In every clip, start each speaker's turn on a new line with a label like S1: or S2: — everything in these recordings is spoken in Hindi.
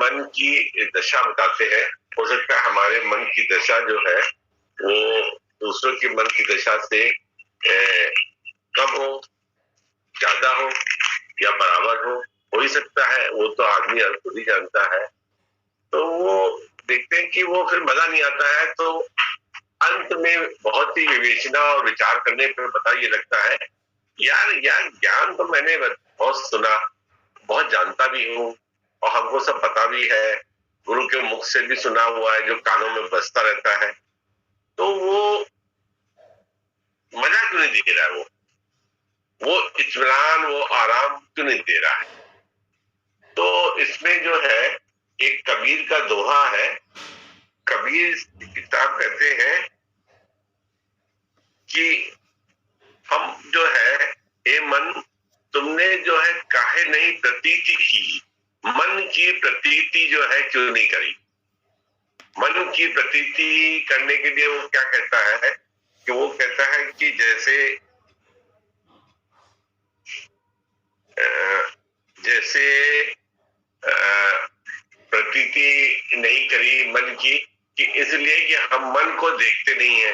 S1: मन की दशा बताते हैं। हो सकता है हमारे मन की दशा जो है वो दूसरों के मन की दशा से कम हो, ज्यादा हो या बराबर हो ही सकता है। वो तो आदमी खुद ही जानता है। तो वो देखते हैं कि वो फिर मजा नहीं आता है। तो अंत में बहुत ही विवेचना और विचार करने पर पता ये लगता है यार ज्ञान तो मैंने बहुत सुना, बहुत जानता भी हूँ और हमको सब पता भी है, गुरु के मुख से भी सुना हुआ है जो कानों में बजता रहता है। तो वो मजा क्यों नहीं दे रहा है? वो इत्मीनान, वो आराम क्यों नहीं दे रहा है? तो इसमें जो है एक कबीर का दोहा है। कबीर किताब कहते हैं कि हम जो है, ए मन तुमने जो है काहे नहीं प्रतीति की, मन की प्रतीति जो है क्यों नहीं करी। मन की प्रतीति करने के लिए वो क्या कहता है कि वो कहता है कि जैसे प्रतीति नहीं करी मन की कि इसलिए कि हम मन को देखते नहीं है,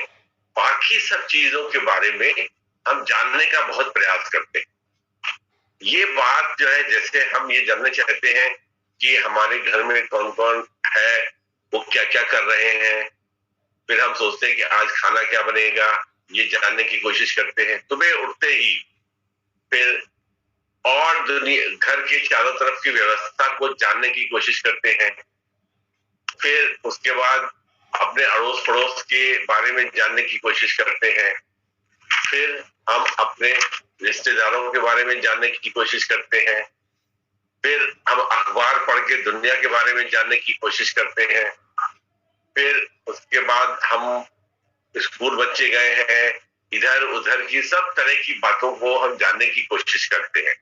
S1: बाकी सब चीजों के बारे में हम जानने का बहुत प्रयास करते हैं। ये बात जो है, जैसे हम ये जानना चाहते हैं कि हमारे घर में कौन कौन है, वो क्या क्या कर रहे हैं, फिर हम सोचते हैं कि आज खाना क्या बनेगा, ये जानने की कोशिश करते हैं सुबह उठते ही। फिर और दुनिया घर के चारों तरफ की व्यवस्था को जानने की कोशिश करते हैं। फिर उसके बाद अपने अड़ोस पड़ोस के बारे में जानने की कोशिश करते हैं। फिर हम अपने रिश्तेदारों के बारे में जानने की कोशिश करते हैं। फिर हम अखबार पढ़ के दुनिया के बारे में जानने की कोशिश करते हैं। फिर उसके बाद हम स्कूल बच्चे गए हैं, इधर उधर की सब तरह की बातों को हम जानने की कोशिश करते हैं।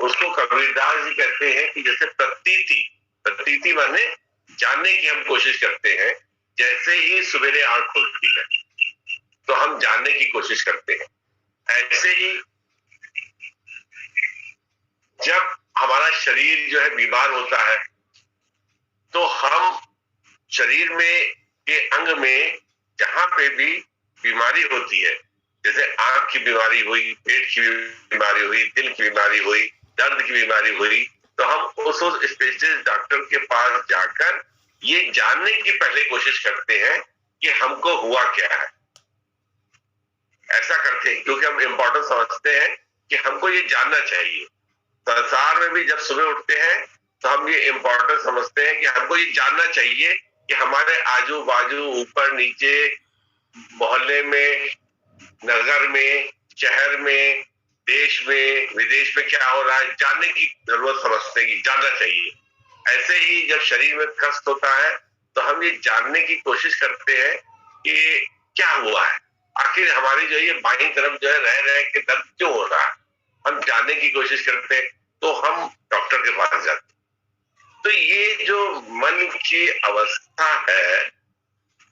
S1: उसको कबीरदास जी कहते हैं कि जैसे प्रतीति, प्रतीति माने जानने की हम कोशिश करते हैं। जैसे ही सवेरे आंख खुलती है तो हम जानने की कोशिश करते हैं। ऐसे ही जब हमारा शरीर जो है बीमार होता है तो हम शरीर में के अंग में जहां पे भी बीमारी होती है, जैसे आंख की बीमारी हुई, पेट की बीमारी हुई, दिल की बीमारी हुई, दर्द की बीमारी हुई, तो हम उस स्पेशलिस्ट डॉक्टर के पास जाकर ये जानने की पहले कोशिश करते हैं कि हमको हुआ क्या है। ऐसा करते हैं क्योंकि हम इम्पोर्टेंट समझते हैं कि हमको ये जानना चाहिए। संसार में भी जब सुबह उठते हैं तो हम ये इम्पोर्टेंट समझते हैं कि हमको ये जानना चाहिए कि हमारे आजू बाजू, ऊपर नीचे, मोहल्ले में, नगर में, शहर में, देश में, विदेश में क्या हो रहा है, जानने की जरूरत समझते हैं कि जानना चाहिए। ऐसे ही जब शरीर में कष्ट होता है तो हम ये जानने की कोशिश करते हैं कि क्या हुआ है, आखिर हमारी जो ये बाईं तरफ जो है रह रहे के दर्द क्यों हो रहा है, हम जानने की कोशिश करते हैं। तो हम डॉक्टर के पास जाते हैं। तो ये जो मन की अवस्था है,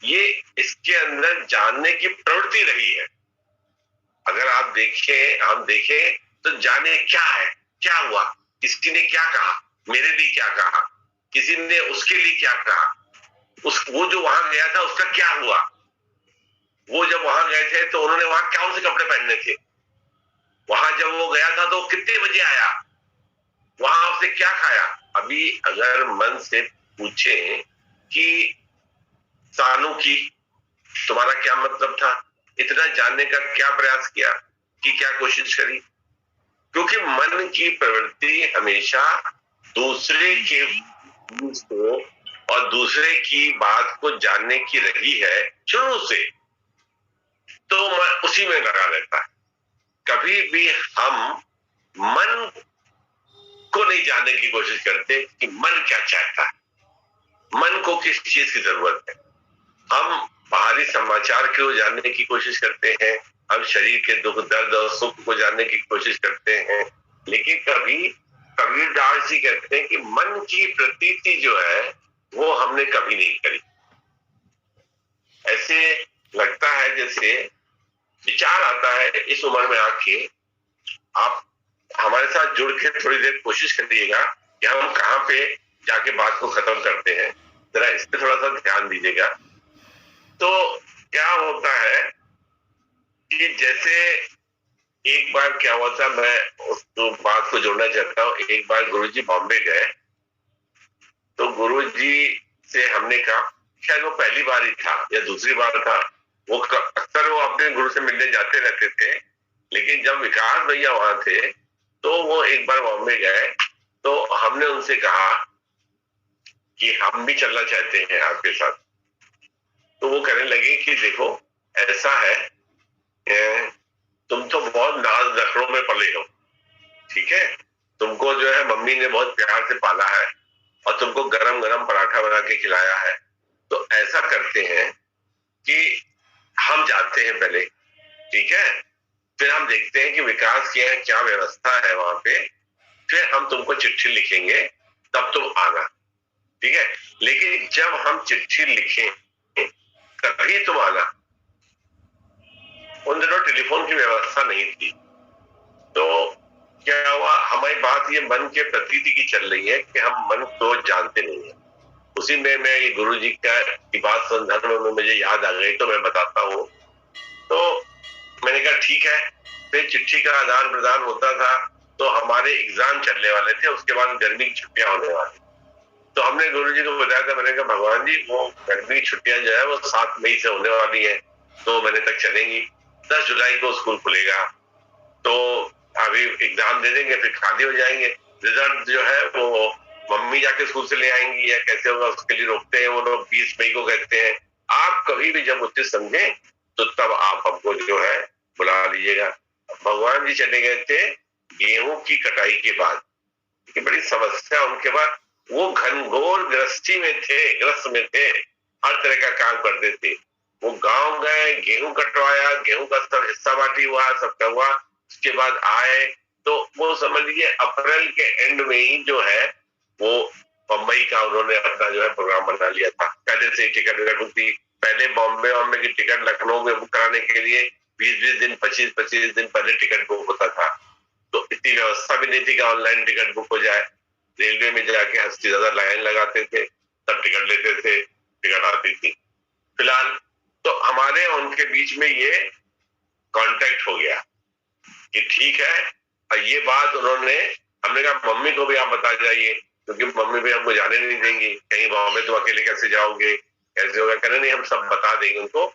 S1: ये इसके अंदर जानने की प्रवृत्ति रही है। अगर आप देखें, हम देखें तो जाने क्या है, क्या हुआ, किसी ने क्या कहा, मेरे लिए क्या कहा, किसी ने उसके लिए क्या कहा, वो जो वहां गया था उसका क्या हुआ, वो जब वहां गए थे तो उन्होंने वहां कौन से कपड़े पहनने थे, वहां जब वो गया था तो कितने बजे आया, वहां उसने क्या खाया। अभी अगर मन से पूछे कि सानू की तुम्हारा क्या मतलब था, इतना जानने का क्या प्रयास किया, कि क्या कोशिश करी, क्योंकि मन की प्रवृत्ति हमेशा दूसरे के को और दूसरे की बात को जानने की रही है शुरू से, तो मन उसी में लगा रहता है। कभी भी हम मन को नहीं जानने की कोशिश करते कि मन क्या चाहता है, मन को किस चीज की जरूरत है। हम बाहरी समाचार को जानने की कोशिश करते हैं, हम शरीर के दुख दर्द और सुख को जानने की कोशिश करते हैं, लेकिन कभी कबीरदास जी कहते हैं कि मन की प्रतीति जो है वो हमने कभी नहीं करी। ऐसे लगता है जैसे विचार आता है इस उम्र में आके, आप हमारे साथ जुड़ के थोड़ी देर कोशिश करिएगा कि हम कहाँ पे जाके बात को खत्म करते हैं, जरा इस पे थोड़ा सा ध्यान दीजिएगा। तो क्या होता है कि जैसे एक बार क्या हुआ था, मैं उस तो बात को जोड़ना चाहता हूँ। एक बार गुरुजी बॉम्बे गए, तो गुरुजी से हमने कहा, शायद वो पहली बार ही था या दूसरी बार था, वो अक्सर वो अपने गुरु से मिलने जाते रहते थे, लेकिन जब विकास भैया वहां थे तो वो एक बार बॉम्बे गए, तो हमने उनसे कहा कि हम भी चलना चाहते हैं आपके साथ। तो वो कहने लगे कि देखो ऐसा है, तुम तो बहुत नाज नखरों में पले हो, ठीक है, तुमको जो है मम्मी ने बहुत प्यार से पाला है और तुमको गरम गरम पराठा बना के खिलाया है। तो ऐसा करते हैं कि हम जाते हैं पहले, ठीक है, फिर हम देखते हैं कि विकास की क्या व्यवस्था है वहां पे, फिर हम तुमको चिट्ठी लिखेंगे, तब तुम आना, ठीक है। लेकिन जब हम चिट्ठी लिखें तभी तुम आना। उन दिनों टेलीफोन की व्यवस्था नहीं थी, तो क्या हुआ, हमारी बात ये मन के प्रतीति की चल रही है कि हम मन को जानते नहीं है। उसी में मैं ये गुरु जी का की बात संदर्भ में मुझे याद आ गई, तो मैं बताता हूँ। तो मैंने कहा ठीक है, फिर चिट्ठी का आदान प्रदान होता था। तो हमारे एग्जाम चलने वाले थे, उसके बाद गर्मी की छुट्टियां होने वाली, तो हमने गुरु जी को बताया था, मैंने कहा भगवान जी वो गर्मी की छुट्टियां जो है वो 7 मई से होने वाली है, 2 महीने तक चलेंगी, 10 जुलाई को स्कूल खुलेगा, तो अभी एग्जाम दे देंगे, फिर खाली हो जाएंगे, रिजल्ट जो है वो मम्मी जाके स्कूल से ले आएंगी या कैसे होगा उसके लिए रोकते हैं वो लोग, 20 मई को कहते हैं। आप कभी भी जब उचित समझे तो तब आप हमको जो है बुला लीजिएगा। भगवान जी चले गए थे गेहूं की कटाई के बाद, कि बड़ी समस्या उनके बाद, वो घनघोर गृहस्थी में थे, ग्रस्त में थे, हर तरह का काम करते थे। वो गांव गए, गेहूं कटवाया, गेहूं का सब हिस्सा बांटी हुआ, सबका हुआ, उसके बाद आए, तो वो समझ लीजिए अप्रैल के एंड में ही जो है वो बम्बई का उन्होंने अपना जो है प्रोग्राम बना लिया था। पहले से टिकट विकट बुक थी, पहले बॉम्बे बॉम्बे की टिकट लखनऊ में बुक कराने के लिए 20-20 दिन 25-25 दिन पहले टिकट बुक होता था। तो इतनी व्यवस्था भी नहीं थी कि ऑनलाइन टिकट बुक हो जाए। रेलवे में जाके हस्ती ज्यादा लाइन लगाते थे, तब टिकट लेते थे, टिकट आती थी। फिलहाल तो हमारे उनके बीच में ये कांटेक्ट हो गया कि ठीक है, और ये बात उन्होंने, हमने कहा मम्मी को भी आप बता जाइए, क्योंकि मम्मी भी हमको जाने नहीं देंगी, कहीं बॉम्बे तुम अकेले कैसे जाओगे, कैसे होगा, कहने नहीं हम सब बता देंगे उनको,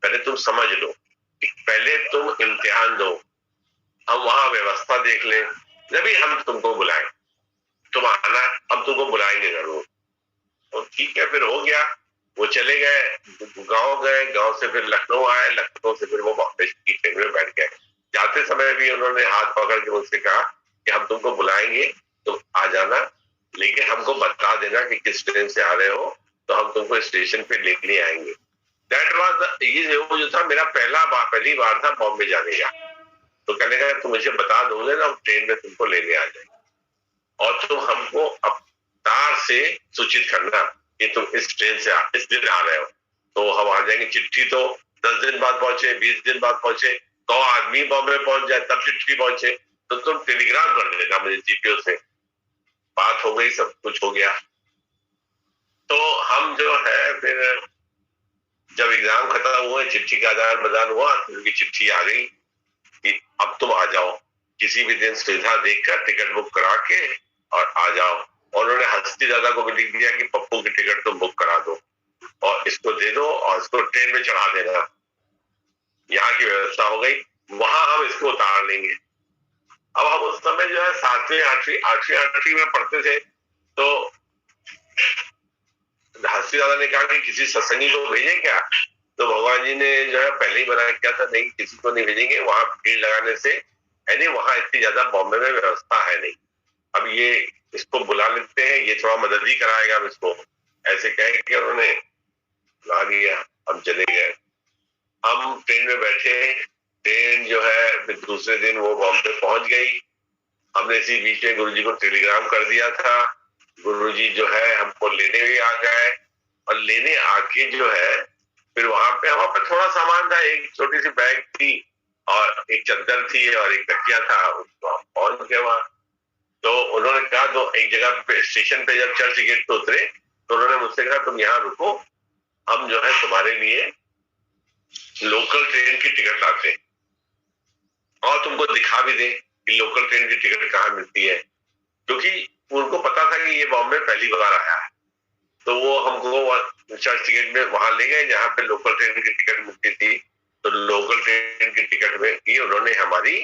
S1: पहले तुम समझ लो, पहले तुम इम्तिहान दो, हम वहां व्यवस्था देख लें, जब भी हम तुमको बुलाएं, तुम आना, हम तुमको बुलाएंगे जरूर। तो ठीक है, फिर हो गया, वो चले गए, गांव गए, गांव से फिर लखनऊ आए, लखनऊ से फिर वो बॉम्बे की ट्रेन में बैठ गए। जाते समय भी उन्होंने हाथ पकड़ के मुझसे कहा कि हम तुमको बुलाएंगे, तुम आ जाना, लेकिन हमको बता देना कि किस ट्रेन से आ रहे हो, तो हम तुमको स्टेशन पे लेने आएंगे। दैट वाज ये वो जो था मेरा पहली बार था बॉम्बे जाने का। तो कहने का तुम मुझे बता दोगे ना, हम ट्रेन में तुमको लेने आ जाएंगे, और तुम हमको तार से सूचित करना कि तुम इस ट्रेन से इस दिन आ रहे हो, तो हम आ जाएंगे। चिट्ठी तो 10 दिन बाद पहुंचे, 20 दिन बाद पहुंचे, 100 आदमी बॉम्बे पहुंच जाए तब चिट्ठी पहुंचे, तो तुम टेलीग्राम कर देना मुझे जीपीओ से। बात हो गई, सब कुछ हो गया। तो हम जो है फिर जब एग्जाम खत्म हुए, चिट्ठी का आदान प्रदान हुआ, तो उनकी चिट्ठी आ गई कि अब तुम आ जाओ, किसी भी दिन सुविधा देखकर टिकट बुक करा के और आ जाओ। और उन्होंने हस्ती दादा को भी लिख दिया कि पप्पू की टिकट तुम बुक करा दो और इसको दे दो और इसको ट्रेन में चढ़ा देना, यहाँ की व्यवस्था हो गई, वहां हम इसको उतार लेंगे। अब हम उस समय जो है 7वीं 8वीं में पढ़ते थे, तो हस्ती दादा ने कहा कि किसी सत्संगी को भेजें क्या, तो भगवान जी ने जो है पहले ही मना किया था, नहीं किसी को नहीं भेजेंगे, वहां भीड़ लगाने से है नहीं, वहां इतनी ज्यादा बॉम्बे में व्यवस्था है नहीं, अब ये इसको बुला लेते हैं, ये थोड़ा मदद ही कराएगा हम इसको, ऐसे कह के उन्होंने बुला लिया। हम चले गए, हम ट्रेन में बैठे, ट्रेन जो है फिर दूसरे दिन वो बॉम्बे पहुंच गई। हमने इसी बीच में गुरुजी को टेलीग्राम कर दिया था, गुरुजी जो है हमको लेने भी आ गए, और लेने आके जो है फिर वहां पे हमारे पास थोड़ा सामान था, एक छोटी सी बैग थी और एक चादर थी और एक तकिया था, उसको पहुंच गए वहां। तो उन्होंने कहा, तो एक जगह पे स्टेशन पे जब चर्च गेट पे उतरे तो उन्होंने मुझसे कहा तुम यहाँ रुको, हम जो है तुम्हारे लिए लोकल ट्रेन की टिकट लाते हैं और तुमको दिखा भी दे कि लोकल ट्रेन की टिकट कहाँ मिलती है, क्योंकि उनको पता था कि ये बॉम्बे पहली बार आया है। तो वो हमको चर्च गेट में वहां ले गए जहाँ पे लोकल ट्रेन की टिकट मिलती थी। तो लोकल ट्रेन की टिकट में की उन्होंने हमारी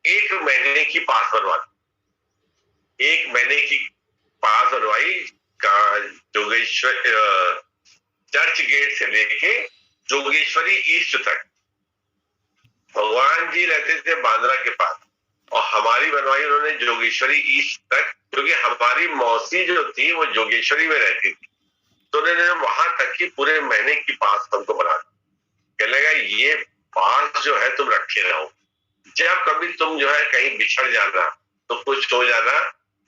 S1: 1 महीने की पास बनवा दी। 1 महीने की पास बनवाई जोगेश्वर चर्च गेट से लेके जोगेश्वरी ईस्ट तक। भगवान जी रहते थे बांद्रा के पास और हमारी बनवाई उन्होंने जोगेश्वरी ईस्ट तक, क्योंकि हमारी मौसी जो थी वो जोगेश्वरी में रहती थी। तो उन्होंने वहां तक की पूरे महीने की पास हमको बना दी। कहने लगा ये पास जो है तुम रखे रहो, जब कभी तुम जो है कहीं बिछड़ जाना तो कुछ हो जाना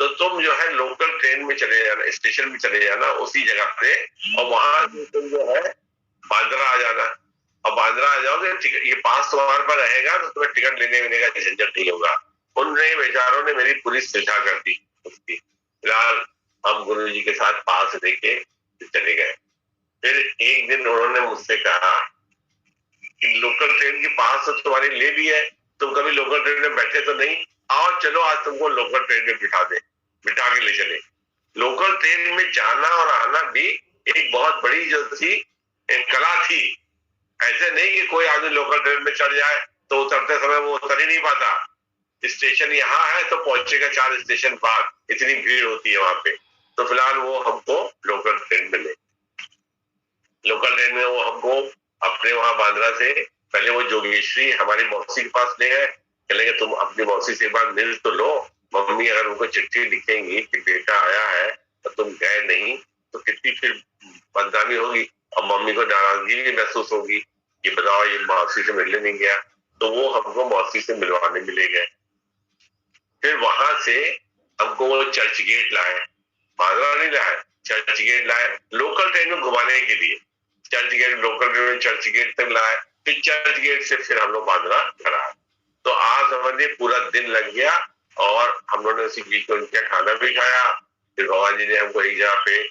S1: तो तुम जो है लोकल ट्रेन में चले जाना, स्टेशन में चले जाना उसी जगह पे, और वहां से तुम जो है बांद्रा आ जाना। और बांद्रा आ जाओगे, ये पास तुम्हारे पर रहेगा तो तुम्हें टिकट लेने वेने का झंझट नहीं होगा। उनने बेचारों ने मेरी पूरी सुविधा कर दी उसकी। फिलहाल हम गुरु जी के साथ पास लेके चले गए। फिर एक दिन उन्होंने मुझसे कहा कि लोकल ट्रेन की पास तो तुम्हारी ले ली है, तुम कभी लोकल ट्रेन में बैठे तो नहीं, आओ चलो आज तुमको लोकल ट्रेन में बिठा के ले चले। लोकल ट्रेन में जाना और आना भी एक बहुत बड़ी जो थी एक कला थी। ऐसे नहीं कि कोई आदमी लोकल ट्रेन में चढ़ जाए तो उतरते समय वो उतर ही नहीं पाता। स्टेशन यहाँ है तो पहुंचेगा 4 स्टेशन बाद, इतनी भीड़ होती है वहां पे। तो फिलहाल वो हमको लोकल ट्रेन में ले, लोकल ट्रेन में वो हमको अपने वहां बांद्रा से पहले वो जोगेश्वरी हमारी मौसी के पास ले गए। कहेंगे तुम अपनी मौसी से एक बार मिल तो लो, मम्मी अगर उनको चिट्ठी लिखेंगी कि बेटा आया है तो तुम गए नहीं तो कितनी फिर बदनामी होगी और मम्मी को नाराजगी भी महसूस होगी कि बताओ ये मौसी से मिलने नहीं गया। तो वो हमको मौसी से मिलवाने भी ले गए। फिर वहां से हमको वो चर्च गेट लाए, बांद्रा नहीं लाए, चर्च गेट लाए लोकल ट्रेन में घुमाने के लिए। चर्च गेट लोकल ट्रेन में चर्च गेट तक लाए, फिर चर्च गेट से फिर हम लोग बांद्रा घर आए। तो आज समझिए पूरा दिन लग गया और हम लोगों ने उसी बीच में उनका खाना भी खाया। फिर भगवान जी ने हमको एक जगह पे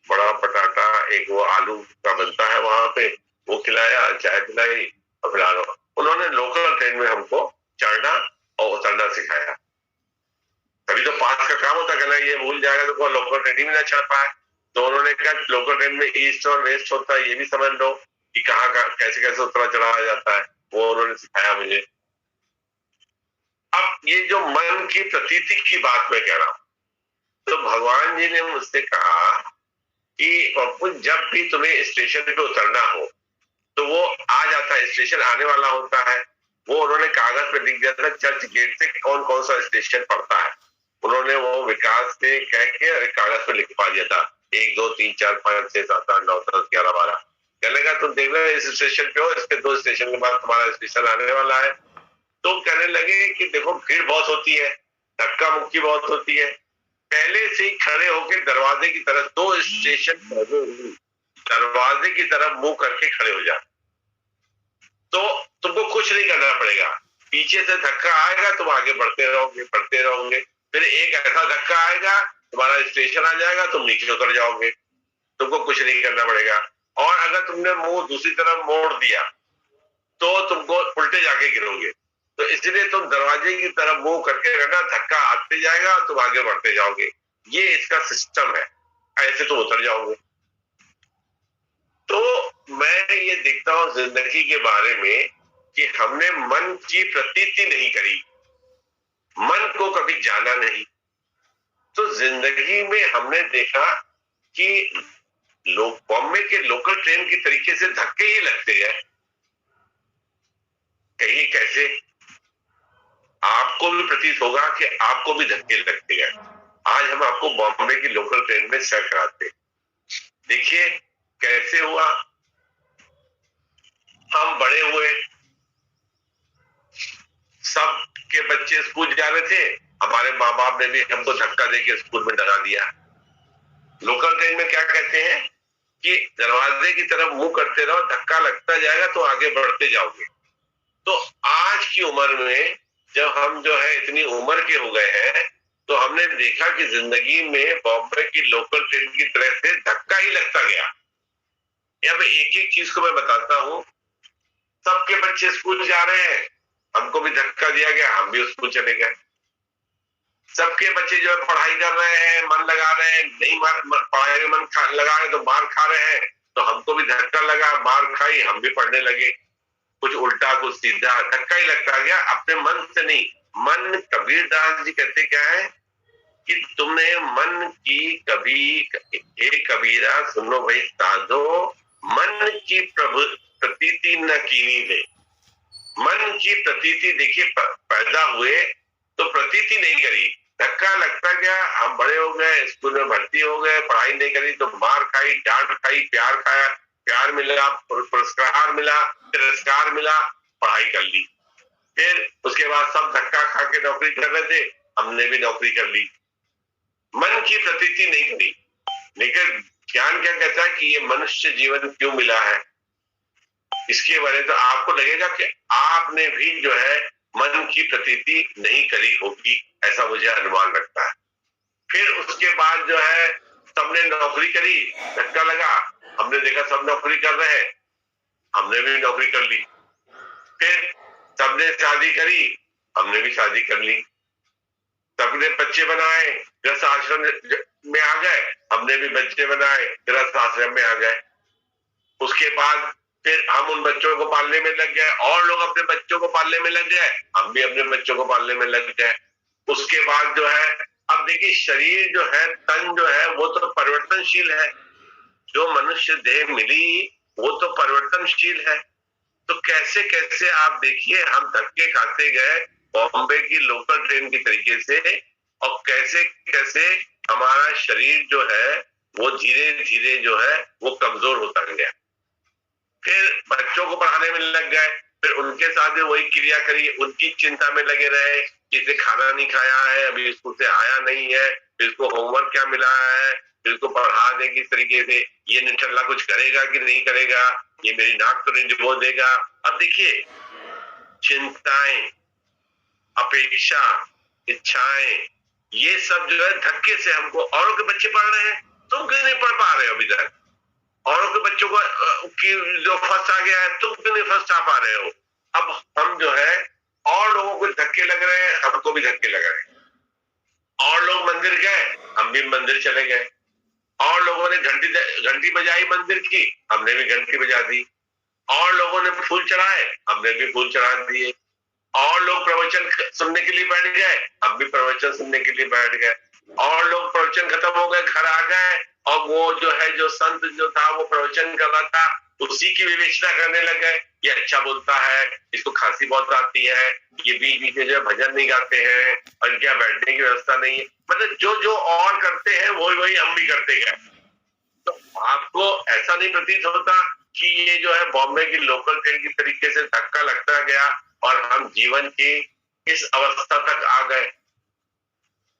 S1: बड़ा पटाटा एक वो आलू का बनता है वहां पे वो खिलाया, चाय पिलाई और फिर उन्होंने लोकल ट्रेन में हमको चढ़ना और उतरना सिखाया। कभी तो पास का काम होता कहना ये भूल जाएगा तो लोकल ट्रेन ही में ना चढ़ पाए। तो उन्होंने कहा लोकल ट्रेन में ईस्ट और वेस्ट होता है ये भी समझ लो कि कहाँ कैसे कैसे उतरा चढ़ाया जाता है, वो उन्होंने सिखाया मुझे। अब ये जो मन की प्रतीति की बात मैं कह रहा हूं, तो भगवान जी ने मुझसे कहा कि पप्पू जब भी तुम्हें स्टेशन पे उतरना हो तो वो आ जाता है, स्टेशन आने वाला होता है। वो उन्होंने कागज पे लिख दिया था चर्च गेट से कौन कौन सा स्टेशन पड़ता है। उन्होंने वो विकास से कह के कागज पे लिखवा दिया था 1 2 3 4 5 6 7 8 9 10 11 12। कहने लगा तुम देख लो इस स्टेशन पे हो, इसके 2 स्टेशन के बाद तुम्हारा स्टेशन आने वाला है। तो कहने लगे कि देखो भीड़ बहुत होती है, धक्का मुक्की बहुत होती है, पहले से ही खड़े होकर दरवाजे की तरफ 2 स्टेशन दरवाजे की तरफ मुंह करके खड़े हो जा, तो तुमको कुछ नहीं करना पड़ेगा। पीछे से धक्का आएगा तुम आगे बढ़ते रहोगे। फिर एक ऐसा धक्का आएगा तुम्हारा स्टेशन आ जाएगा, तुम नीचे उतर जाओगे, तुमको कुछ नहीं करना पड़ेगा। और अगर तुमने मुंह दूसरी तरफ मोड़ दिया तो तुमको उल्टे जाके गिरोगे। तो इसलिए तुम दरवाजे की तरफ मुंह करके रहना, धक्का आते जाएगा तुम आगे बढ़ते जाओगे, ये इसका सिस्टम है, ऐसे तुम उतर जाओगे। तो मैं ये देखता हूं जिंदगी के बारे में कि हमने मन की प्रतीति नहीं करी, मन को कभी जाना नहीं। तो जिंदगी में हमने देखा कि लोग बॉम्बे के लोकल ट्रेन की तरीके से धक्के ही लगते गए। कहिए कैसे? आपको भी प्रतीत होगा कि आपको भी धक्के लगते गए। आज हम आपको बॉम्बे की लोकल ट्रेन में सैर कराते, देखिए कैसे हुआ। हम बड़े हुए, सब के बच्चे स्कूल जा रहे थे, हमारे माँ बाप ने भी हमको धक्का देके स्कूल में डरा दिया। लोकल ट्रेन में क्या कहते हैं कि दरवाजे की तरफ मुंह करते रहो, धक्का लगता जाएगा तो आगे बढ़ते जाओगे। तो आज की उम्र में जब हम जो है इतनी उम्र के हो गए हैं तो हमने देखा कि जिंदगी में बॉम्बे की लोकल ट्रेन की तरह से धक्का ही लगता गया। अब एक एक चीज को मैं बताता हूँ। सबके बच्चे स्कूल जा रहे हैं, हमको भी धक्का दिया गया, हम भी स्कूल चले गए। सबके बच्चे जो है पढ़ाई कर रहे हैं, मन लगा रहे हैं, नहीं पढ़ाई में मन लगा रहे तो मार खा रहे हैं, तो हमको भी धक्का लगा, मार खाई, हम भी पढ़ने लगे। कुछ उल्टा कुछ सीधा, धक्का ही लगता गया, अपने मन से नहीं। मन, कबीर दास जी कहते क्या है कि तुमने मन की कभी, हे कबीरा सुनो भाई साधो, मन की प्रभु प्रतीति न कीनी दे। मन की प्रतीति देखिए, पैदा हुए तो प्रतीति नहीं करी, धक्का लगता गया, हम बड़े हो गए, स्कूल में भर्ती हो गए, पढ़ाई नहीं करी तो मार खाई, डांट खाई, प्यार खाया, प्यार मिला, पुरस्कार मिला, तिरस्कार मिला, पढ़ाई कर ली। फिर उसके बाद सब धक्का खा के नौकरी कर रहे थे, हमने भी नौकरी कर ली। मन की प्रतीति नहीं करी। लेकिन ज्ञान क्या कहता है कि ये मनुष्य जीवन क्यों मिला है, इसके बारे में तो आपको लगेगा कि आपने भी जो है मन की प्रतीति नहीं करी होगी, ऐसा मुझे अनुमान लगता है। फिर उसके बाद जो है सबने नौकरी करी, धक्का लगा, हमने देखा सब नौकरी कर रहे हैं, हमने भी नौकरी कर ली। फिर सबने शादी करी, हमने भी शादी कर ली। सबने बच्चे बनाए, गृहस्थ आश्रम में आ गए, हमने भी बच्चे बनाए, गृहस्थ आश्रम में आ गए। उसके बाद फिर हम उन बच्चों को पालने में लग गए, और लोग अपने बच्चों को पालने में लग गए, हम भी अपने बच्चों को पालने में लग गए। उसके बाद जो है, अब देखिए शरीर जो है, तन जो है, वो तो परिवर्तनशील है। जो मनुष्य देह मिली वो तो परिवर्तनशील है। तो कैसे कैसे आप देखिए, हम धक्के खाते गए बॉम्बे की लोकल ट्रेन की तरीके से, और कैसे कैसे हमारा शरीर जो है वो धीरे धीरे जो है वो कमजोर होता गया। फिर बच्चों को पढ़ाने में लग गए, फिर उनके साथ भी वही क्रिया करी, उनकी चिंता में लगे रहे, किसी खाना नहीं खाया है, अभी स्कूल से आया नहीं है, फिर इसको होमवर्क क्या मिला है, फिर इसको पढ़ा दे किस तरीके से, ये निठल्ला कुछ करेगा कि नहीं करेगा, ये मेरी नाक तो नहीं डुबो देगा। अब देखिए, चिंताएं, अपेक्षा, इच्छाएं, ये सब जो है धक्के से हमको, औरों के बच्चे पढ़ रहे हैं, तुम क्यों नहीं पढ़ पा रहे हो अभी तक? औरों के बच्चों को की जो फर्स्ट आ गया है, तुम क्यों नहीं फर्स्ट आ पा रहे हो? अब हम जो है, और लोगों को धक्के लग रहे हैं, हमको भी धक्के लग रहे हैं। और लोग मंदिर गए, हम भी मंदिर चले गए। और लोगों ने घंटी बजाई मंदिर की, हमने भी घंटी बजा दी। और लोगों ने फूल चढ़ाए, हमने भी फूल चढ़ा दिए। और लोग प्रवचन सुनने के लिए बैठ गए, हम भी प्रवचन सुनने के लिए बैठ गए। और लोग प्रवचन खत्म हो गए, घर आ गए, और वो जो है, जो संत जो था वो प्रवचन कर रहा था, उसी की विवेचना करने लग गए, ये अच्छा बोलता है, इसको खांसी बहुत आती है, ये बीच बीच में जो है भजन नहीं गाते हैं, और इनके बैठने की व्यवस्था नहीं है। मतलब जो जो और करते हैं वही वही हम भी करते गए। तो आपको ऐसा नहीं प्रतीत होता कि ये जो है बॉम्बे की लोकल ट्रेन की तरीके से धक्का लगता गया और हम जीवन की इस अवस्था तक आ गए?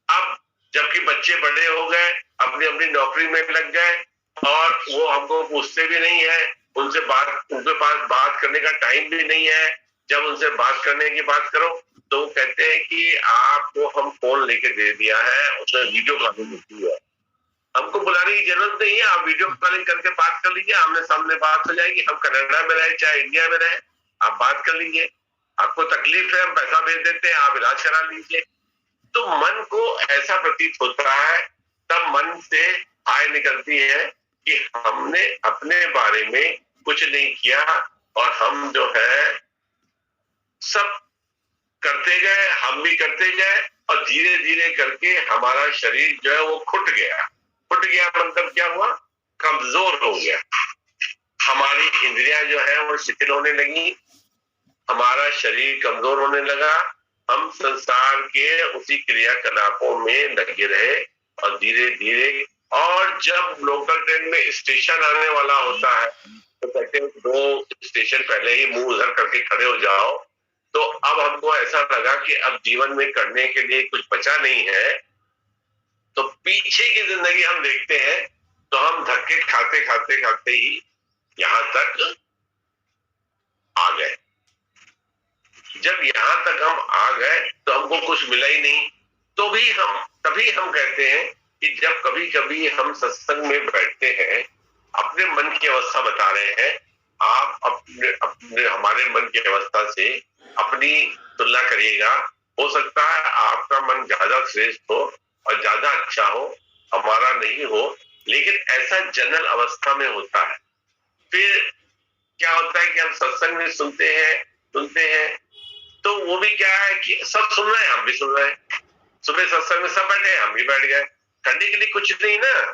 S1: अब जबकि बच्चे बड़े हो गए, अपनी अपनी नौकरी में लग गए, और वो हमको पूछते भी नहीं है, उनसे बात, उनके पास बात करने का टाइम भी नहीं है। जब उनसे बात करने की बात करो तो वो कहते हैं कि आपको हम फोन लेके दे दिया है, उसमें वीडियो कॉलिंग होती है, हमको बुलाने की जरूरत नहीं है, आप वीडियो कॉलिंग करके बात कर लीजिए, आमने सामने बात हो जाएगी। हम कनाडा में रहे चाहे इंडिया में रहे, आप बात कर लीजिए। आपको तकलीफ है, हम पैसा भेज देते हैं, आप इलाज करा लीजिए। तो मन को ऐसा प्रतीत होता है, तब मन से आय निकलती है कि हमने अपने बारे में कुछ नहीं किया, और हम जो है सब करते गए, हम भी करते गए, और धीरे धीरे करके हमारा शरीर जो है वो खुट गया। खुट गया मतलब क्या हुआ? कमजोर हो गया। हमारी इंद्रियां जो है वो शिथिल होने लगी, हमारा शरीर कमजोर होने लगा, हम संसार के उसी क्रियाकलापों में लगे रहे, और धीरे धीरे, और जब लोकल ट्रेन में स्टेशन आने वाला होता है तो कहते हैं 2 स्टेशन पहले ही मुंह उधर करके खड़े हो जाओ। तो अब हमको ऐसा लगा कि अब जीवन में करने के लिए कुछ बचा नहीं है, तो पीछे की जिंदगी हम देखते हैं, तो हम धक्के खाते खाते खाते ही यहां तक आ गए। जब यहां तक हम आ गए तो हमको कुछ मिला ही नहीं, तो भी तभी हम कहते हैं कि जब कभी कभी हम सत्संग में बैठते हैं, अपने मन की अवस्था बता रहे हैं, आप अपने अपने हमारे मन की अवस्था से अपनी तुलना करिएगा। हो सकता है आपका मन ज्यादा श्रेष्ठ हो और ज्यादा अच्छा हो, हमारा नहीं हो, लेकिन ऐसा जनरल अवस्था में होता है। फिर क्या होता है कि हम सत्संग में सुनते हैं, तो वो भी क्या है कि सब सुन रहे हैं, हम भी सुन रहे हैं। सुबह सत्संग में सब बैठे, हम भी बैठ गए। करने के लिए कुछ नहीं ना,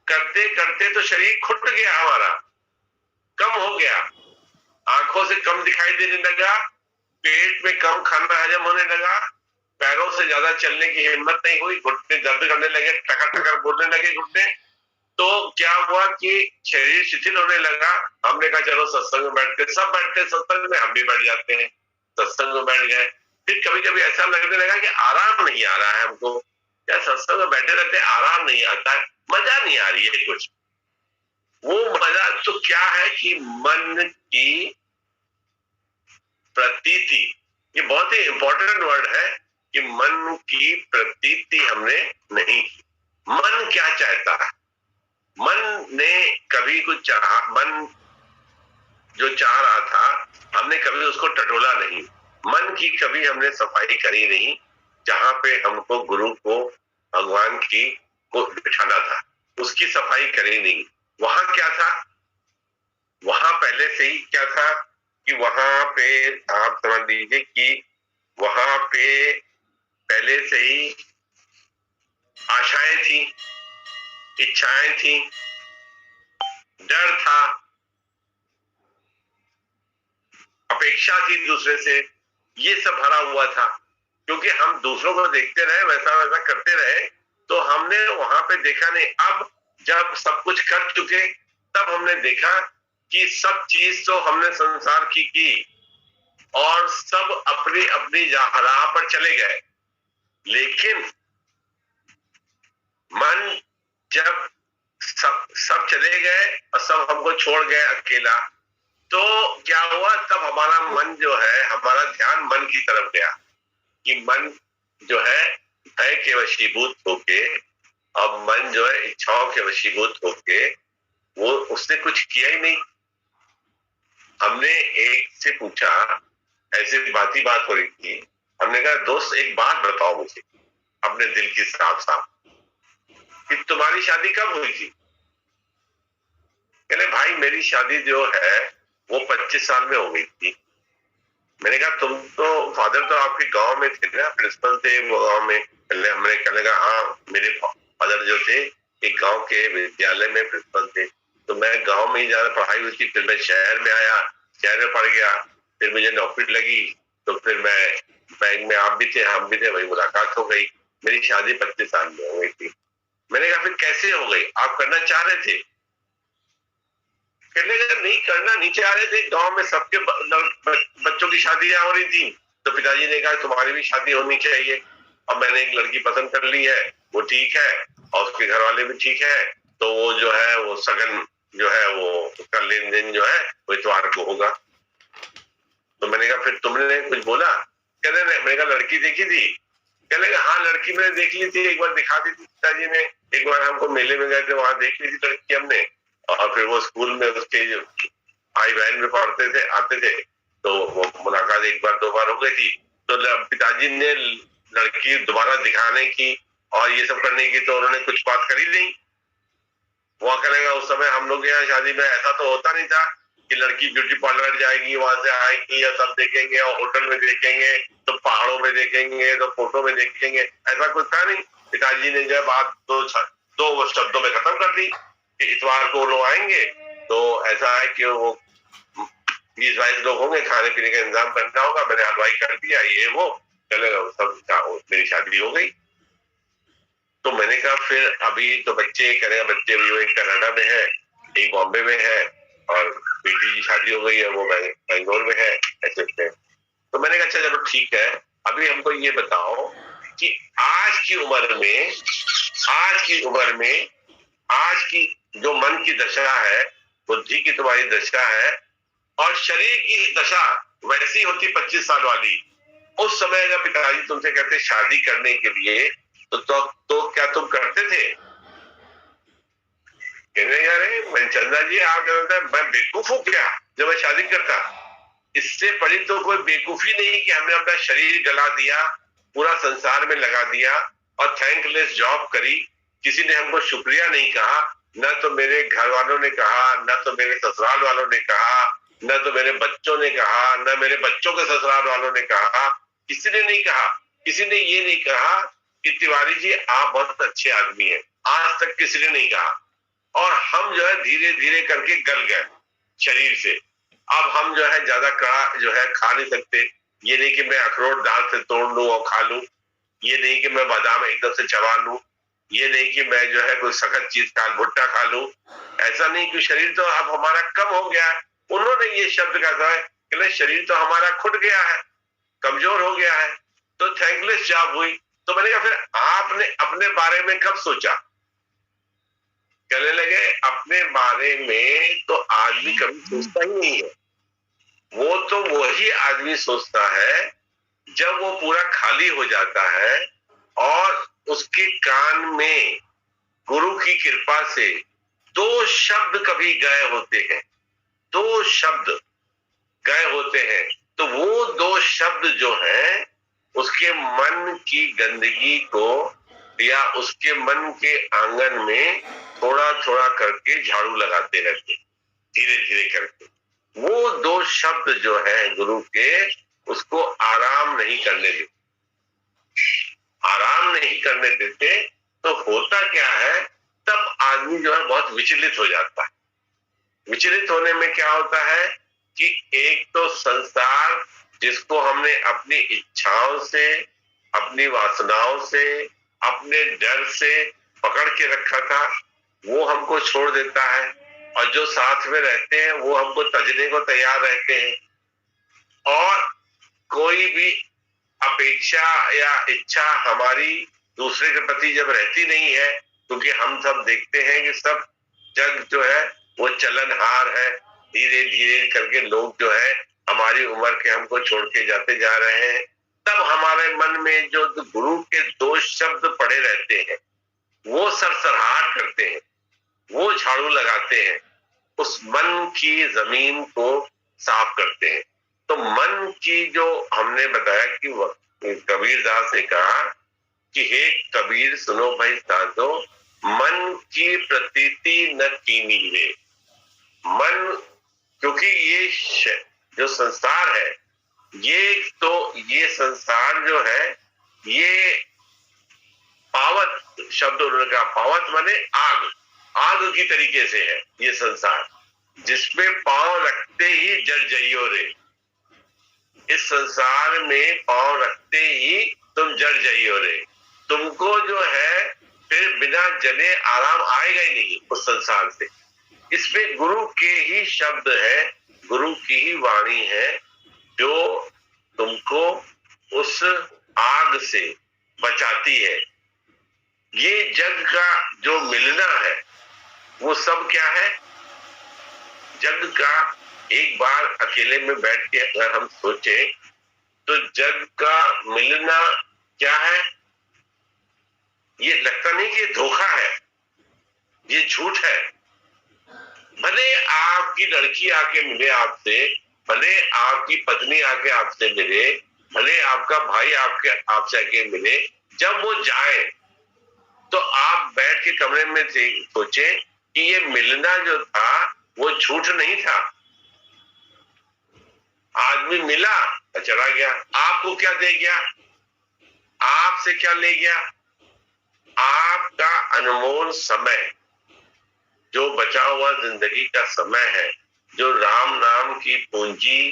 S1: करते करते तो शरीर खुट गया, हमारा कम हो गया, आंखों से कम दिखाई देने लगा, पेट में कम खाना हजम होने लगा, पैरों से ज्यादा चलने की हिम्मत नहीं हुई, घुटने दर्द करने लगे, टकर टकर बोलने लगे घुटने। तो क्या हुआ कि शरीर शिथिल होने लगा। हमने कहा चलो सत्संग में बैठते, सब बैठते सत्संग में, हम भी बैठ जाते हैं, सत्संग में बैठ गए। फिर कभी कभी ऐसा लगने लगा कि आराम नहीं आ रहा है हमको, क्या सत्संग में बैठे रहते आराम नहीं आता है, मजा नहीं आ रही है कुछ। वो मजा तो क्या है कि मन की प्रतीति, ये बहुत ही इंपॉर्टेंट वर्ड है कि मन की प्रतीति हमने नहीं की। मन क्या चाहता है, मन ने कभी कुछ चाहा, मन जो चाह रहा था हमने कभी उसको टटोला नहीं, मन की कभी हमने सफाई करी नहीं। जहां पे हमको गुरु को, भगवान की को बिठाना था, उसकी सफाई करी नहीं। वहां क्या था, वहां पहले से ही क्या था कि वहां पे आप समझ लीजिए कि वहां पे पहले से ही आशाएं थी, इच्छाएं थी, डर था, अपेक्षा थी दूसरे से, ये सब भरा हुआ था। क्योंकि हम दूसरों को देखते रहे, वैसा वैसा करते रहे, तो हमने वहां पे देखा नहीं। अब जब सब कुछ कर चुके, तब हमने देखा कि सब चीज तो हमने संसार की और सब अपनी अपनी राह पर चले गए। लेकिन मन जब सब चले गए और सब हमको छोड़ गए अकेला, तो क्या हुआ, तब हमारा मन जो है, हमारा ध्यान मन की तरफ गया कि मन जो है भय के वशीभूत होके, अब मन जो है इच्छाओं के वशीभूत होके, वो उसने कुछ किया ही नहीं। हमने एक से पूछा, ऐसे बात ही बात हो रही थी, हमने कहा दोस्त एक बात बताओ मुझे अपने दिल की साफ साफ, कि तुम्हारी शादी कब हुई थी? कहले भाई मेरी शादी जो है वो 25 साल में हो गई थी। मैंने कहा तुम तो, फादर तो आपके गांव में थे ना, प्रिंसिपल थे वो गांव में। हमने कहने का हाँ, मेरे फादर जो थे एक गांव के विद्यालय में प्रिंसिपल थे, तो मैं गांव में ही ज्यादा पढ़ाई हुई थी। फिर मैं शहर में आया, शहर में पढ़ गया, फिर मुझे नौकरी लगी, तो फिर मैं बैंक में, आप भी थे हम भी थे, वही मुलाकात हो गई। मेरी शादी 25 साल में हो गई थी। मैंने कहा फिर कैसे हो गई, आप करना चाह रहे थे? कहने का नहीं, करना नहीं चाह रहे थे, गांव में सबके बच्चों की शादियां हो रही थी, तो पिताजी ने कहा तुम्हारी भी शादी होनी चाहिए। और मैंने एक लड़की पसंद कर ली है, वो ठीक है और उसके घर वाले भी ठीक है, तो वो जो है वो सगन जो है वो उसका लेन देन जो है वो इतवार को होगा। तो मैंने कहा फिर तुमने कुछ बोला? कहने मैंने कहा लड़की देखी थी? कहने का हाँ लड़की मैंने देख ली थी, एक बार दिखा दी थी पिताजी ने, एक बार हमको मेले में गए थे, वहां देख ली थी लड़की हमने। और फिर वो स्कूल में उसके जो भाई बहन में पढ़ते थे, आते थे, तो वो मुलाकात एक बार दो बार हो गई थी। तो पिताजी ने लड़की दोबारा दिखाने की और ये सब करने की तो उन्होंने कुछ बात करी नहीं। वो करेगा उस समय हम लोग यहाँ शादी में ऐसा तो होता नहीं था कि लड़की ब्यूटी पार्लर जाएगी, वहां से आएगी या सब देखेंगे, और होटल में देखेंगे, तो पहाड़ों में देखेंगे, तो फोटो में देखेंगे, ऐसा कुछ था नहीं। पिताजी ने जब बात दो शब्दों में खत्म कर दी कि इतवार को लोग आएंगे, तो ऐसा है कि वो 20-22 लोग होंगे, खाने पीने का इंतजाम करना होगा, मैंने हलवाई कर दिया, ये वो चलेगा, सब मेरी शादी हो गई। तो मैंने कहा फिर अभी तो बच्चे करेगा, बच्चे भी एक कनाडा में है, एक बॉम्बे में है, और बेटी की शादी हो गई है, वो बेंगलोर में है, ऐसे। तो मैंने कहा अच्छा चलो ठीक है, अभी हमको ये बताओ कि आज की उम्र में आज की जो मन की दशा है, बुद्धि की तुम्हारी दशा है, और शरीर की दशा वैसी होती 25 साल वाली, उस समय अगर पिताजी तुमसे कहते शादी करने के लिए तो क्या तुम करते थे? कहने अरे मनचंदा जी, आप कहते मैं बेवकूफ हूँ क्या जब मैं शादी करता? इससे बड़ी तो कोई बेवकूफी नहीं कि हमने अपना शरीर गला दिया, पूरा संसार में लगा दिया और थैंकलेस जॉब करी। किसी ने हमको शुक्रिया नहीं कहा, न तो मेरे घर वालों ने कहा, न तो मेरे ससुराल वालों ने कहा, न तो मेरे बच्चों ने कहा, न मेरे बच्चों के ससुराल वालों ने कहा। किसी ने नहीं कहा। किसी ने ये नहीं कहा कि तिवारी जी आप बहुत अच्छे आदमी हैं, आज तक किसी ने नहीं कहा। और हम जो है धीरे धीरे करके गल गए शरीर से। अब हम जो है ज्यादा कड़ा जो है खा नहीं सकते। ये नहीं कि मैं अखरोट दाल से तोड़ लूं और खा लूं, ये नहीं कि मैं बादाम एकदम से चबा लूं, ये नहीं कि मैं जो है कोई सख्त चीज खा भुट्टा खा लूं। ऐसा नहीं कि शरीर तो अब हमारा कम हो गया है। उन्होंने ये शब्द कहा है कि शरीर तो हमारा खुट गया है, कमजोर हो गया है, तो थैंकलेस जॉब हुई। तो मैंने कहा फिर आपने अपने बारे में कब सोचा? कहने लगे अपने बारे में तो आदमी कभी सोचता ही नहीं है। वो तो वही आदमी सोचता है जब वो पूरा खाली हो जाता है और उसके कान में गुरु की कृपा से दो शब्द कभी गए होते हैं, दो शब्द गए होते हैं। तो वो दो शब्द जो है उसके मन की गंदगी को या उसके मन के आंगन में थोड़ा थोड़ा करके झाड़ू लगाते रहते, धीरे धीरे करके। वो दो शब्द जो है गुरु के, उसको आराम नहीं करने देते। आराम नहीं करने देते तो होता क्या है, तब आदमी जो है बहुत विचलित हो जाता है। विचलित होने में क्या होता है कि एक तो संसार जिसको हमने अपनी इच्छाओं से, अपनी वासनाओं से, अपने डर से पकड़ के रखा था, वो हमको छोड़ देता है। और जो साथ में रहते हैं वो हमको तजने को तैयार रहते हैं। और कोई भी अपेक्षा या इच्छा हमारी दूसरे के प्रति जब रहती नहीं है, क्योंकि हम सब देखते हैं कि सब जग जो है वो चलनहार है, धीरे धीरे करके लोग जो है हमारी उम्र के हमको छोड़ के जाते जा रहे हैं। तब हमारे मन में जो गुरु के दो शब्द पड़े रहते हैं वो सरसराहट करते हैं, वो झाड़ू लगाते हैं, उस मन की जमीन को साफ करते हैं। तो मन की जो हमने बताया कि कबीरदास ने कहा कि हे कबीर सुनो भाई साधो, मन की प्रतीति न कीनी रे। मन, क्योंकि ये जो संसार है, ये संसार जो है ये पावत शब्द उन्होंने कहा, पावत माने आग, आग की तरीके से है ये संसार, जिसमें पांव रखते ही जल जाइयो रे। इस संसार में पांव रखते ही तुम जल जाइयो रे। तुमको जो है फिर बिना जले आराम आएगा ही नहीं उस संसार से। इसमें गुरु के ही शब्द है, गुरु की ही वाणी है जो तुमको उस आग से बचाती है। ये जग का जो मिलना है वो सब क्या है? जग का एक बार अकेले में बैठ के अगर हम सोचें तो जग का मिलना क्या है? ये लगता नहीं कि धोखा है, ये झूठ है। भले आपकी लड़की आके मिले आपसे, भले आपकी पत्नी आके आपसे मिले, भले आपका भाई आपसे आके मिले, जब वो जाए तो आप बैठ के कमरे में सोचे कि ये मिलना जो था वो झूठ नहीं था। आदमी मिला चला गया, आपको क्या दे गया? आपसे क्या ले गया? आपका अनमोल समय, जो बचा हुआ जिंदगी का समय है, जो राम नाम की पूंजी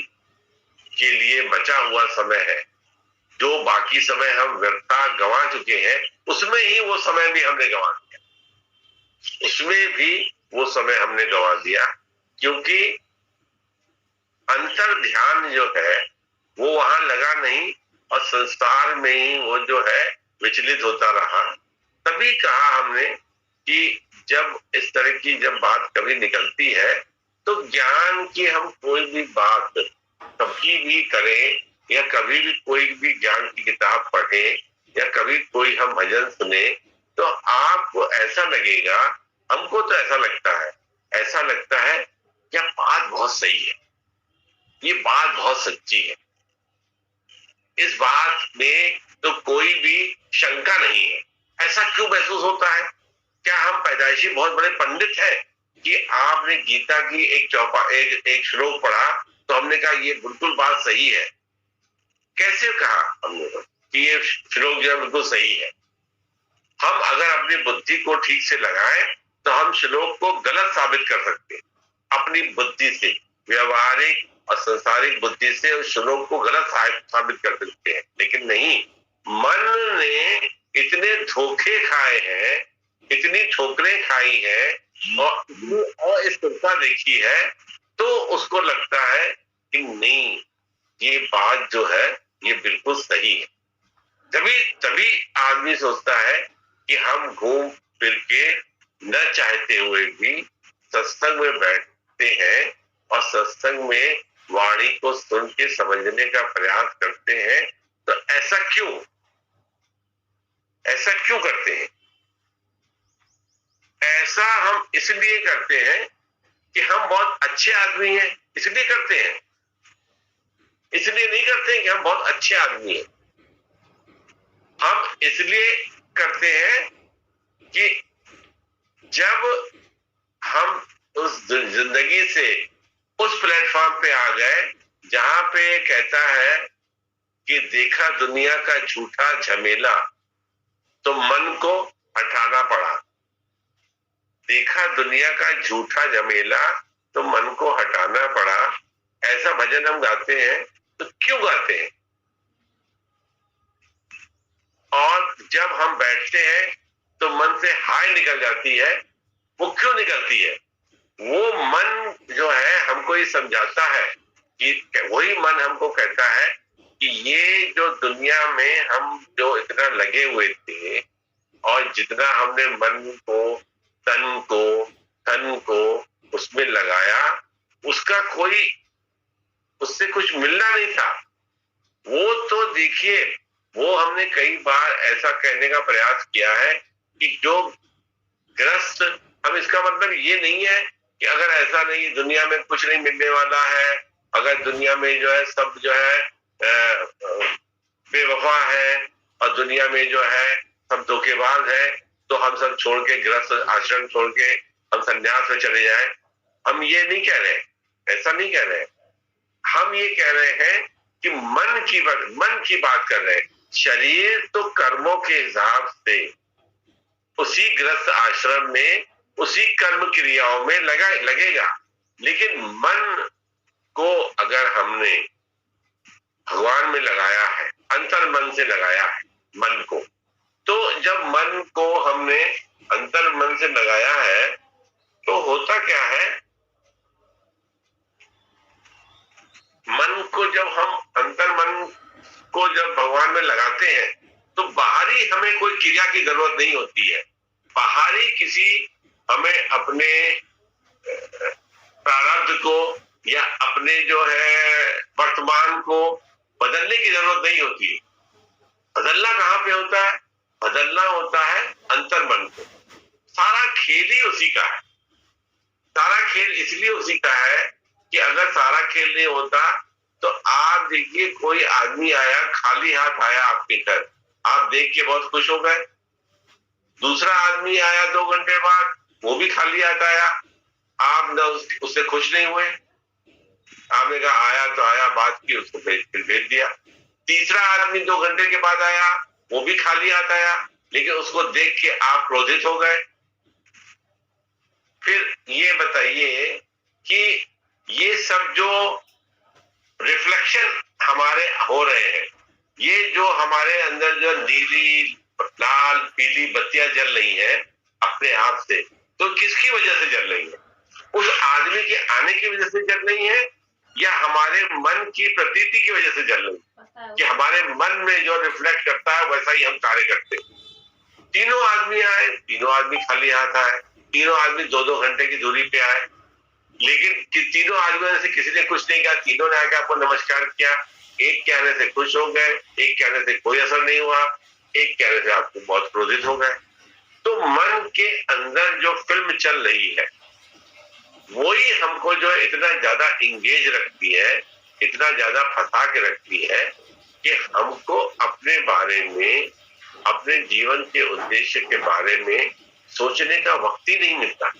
S1: के लिए बचा हुआ समय है, जो बाकी समय हम व्यर्था गंवा चुके हैं, उसमें ही वो समय भी हमने गंवा दिया, उसमें भी वो समय हमने गंवा दिया। क्योंकि अंतर ध्यान जो है वो वहां लगा नहीं और संसार में ही वो जो है विचलित होता रहा। तभी कहा हमने कि जब इस तरह की जब बात कभी निकलती है तो ज्ञान की हम कोई भी बात कभी भी करें या कभी भी कोई भी ज्ञान की किताब पढ़े या कभी कोई हम भजन सुने तो आपको ऐसा लगेगा, हमको तो ऐसा लगता है क्या बात बहुत सही है, ये बात बहुत सच्ची है, इस बात में तो कोई भी शंका नहीं है। ऐसा क्यों महसूस होता है? क्या हम पैदाइशी बहुत बड़े पंडित हैं कि आपने गीता की एक श्लोक पढ़ा तो हमने कहा ये बिल्कुल बात सही है? कैसे कहा हमने कि ये श्लोक जो है बिल्कुल सही है? हम अगर अपनी बुद्धि को ठीक से लगाएं तो हम श्लोक को गलत साबित कर सकते हैं, अपनी बुद्धि से, व्यवहारिक और संसारिक बुद्धि से उस श्लोक को गलत साबित कर सकते हैं। लेकिन नहीं, मन ने इतने धोखे खाए हैं, इतनी ठोकरें खाई हैं और इस चिंता देखी है तो उसको लगता है कि नहीं, ये बात जो है ये बिल्कुल सही है। तभी आदमी सोचता है कि हम घूम फिर के न चाहते हुए भी सत्संग में बैठते हैं और सत्संग में वाणी को सुन के समझने का प्रयास करते हैं। तो ऐसा क्यों करते हैं? ऐसा हम इसलिए करते हैं कि हम बहुत अच्छे आदमी हैं, इसलिए करते हैं। इसलिए नहीं करते हैं कि हम बहुत अच्छे आदमी हैं, हम इसलिए करते हैं कि जब हम उस जिंदगी से उस प्लेटफॉर्म पे आ गए जहां पे कहता है कि देखा दुनिया का झूठा झमेला तो मन को हटाना पड़ा। देखा दुनिया का झूठा झमेला तो मन को हटाना पड़ा, ऐसा भजन हम गाते हैं। तो क्यों गाते हैं? और जब हम बैठते हैं तो मन से हाय निकल जाती है, वो क्यों निकलती है? वो मन जो है हमको ये समझाता है कि वही मन हमको कहता है कि ये जो दुनिया में हम जो इतना लगे हुए थे और जितना हमने मन को, तन को, धन को उसमें लगाया, उसका कोई, उससे कुछ मिलना नहीं था। वो तो देखिए, वो हमने कई बार ऐसा कहने का प्रयास किया है कि जो ग्रस्त, हम इसका मतलब ये नहीं है कि अगर ऐसा नहीं, दुनिया में कुछ नहीं मिलने वाला है, अगर दुनिया में जो है सब जो है बेवफा है और दुनिया में जो है सब धोखेबाज है, तो हम सब छोड़ के, गृहस्थ आश्रम छोड़ के हम संन्यास में चले जाएं। हम ये नहीं कह रहे, ऐसा नहीं कह रहे। हम ये कह रहे हैं कि मन की बात कर रहे हैं। शरीर तो कर्मों के हिसाब से उसी गृहस्थ आश्रम में, उसी कर्म क्रियाओं में लगेगा, लेकिन मन को अगर हमने भगवान में लगाया है, अंतर मन से लगाया है मन को, तो जब मन को हमने अंतर मन से लगाया है तो होता क्या है, मन को जब हम अंतर मन को जब भगवान में लगाते हैं तो बाहरी हमें कोई क्रिया की जरूरत नहीं होती है। बाहरी किसी हमें अपने प्रारब्ध को या अपने जो है वर्तमान को बदलने की जरूरत नहीं होती है। बदलना कहाँ पे होता है? बदलना होता है अंतर मन को। सारा खेल ही उसी का है। सारा खेल इसलिए उसी का है कि अगर सारा खेल नहीं होता तो आप देखिए, कोई आदमी आया, खाली हाथ आया आपके घर, आप देख के बहुत खुश हो गए। दूसरा आदमी आया 2 घंटे बाद, वो भी खाली हाथ आया, आप न उससे खुश नहीं हुए। आपने कहा आया तो आया, बात की, उसको फिर भेज दिया। तीसरा आदमी 2 घंटे के बाद आया, वो भी खाली हाथ आया, लेकिन उसको देख के आप क्रोधित हो गए। फिर ये बताइए कि ये सब जो रिफ्लेक्शन हमारे हो रहे हैं, ये जो हमारे अंदर जो नीली, लाल, पीली बत्तियां जल रही हैं अपने आप से, तो किसकी वजह से जल रही है? उस आदमी के आने की वजह से जल रही है या हमारे मन की प्रतीति की वजह से जल रही है? कि हमारे मन में जो रिफ्लेक्ट करता है वैसा ही हम कार्य करते हैं। तीनों आदमी आए, तीनों आदमी खाली हाथ आए, तीनों आदमी 2-2 घंटे की दूरी पे आए, लेकिन तीनों आदमियों से किसी ने कुछ नहीं कहा, तीनों ने आके आपको नमस्कार किया, एक कहने से खुश हो गए, एक कहने से कोई असर नहीं हुआ, एक कहने से आपको बहुत क्रोधित हो गए। तो मन के अंदर जो फिल्म चल रही है वही हमको जो है इतना ज्यादा इंगेज रखती है, इतना ज्यादा फंसा के रखती है कि हमको अपने बारे में, अपने जीवन के उद्देश्य के बारे में सोचने का वक्त ही नहीं मिलता।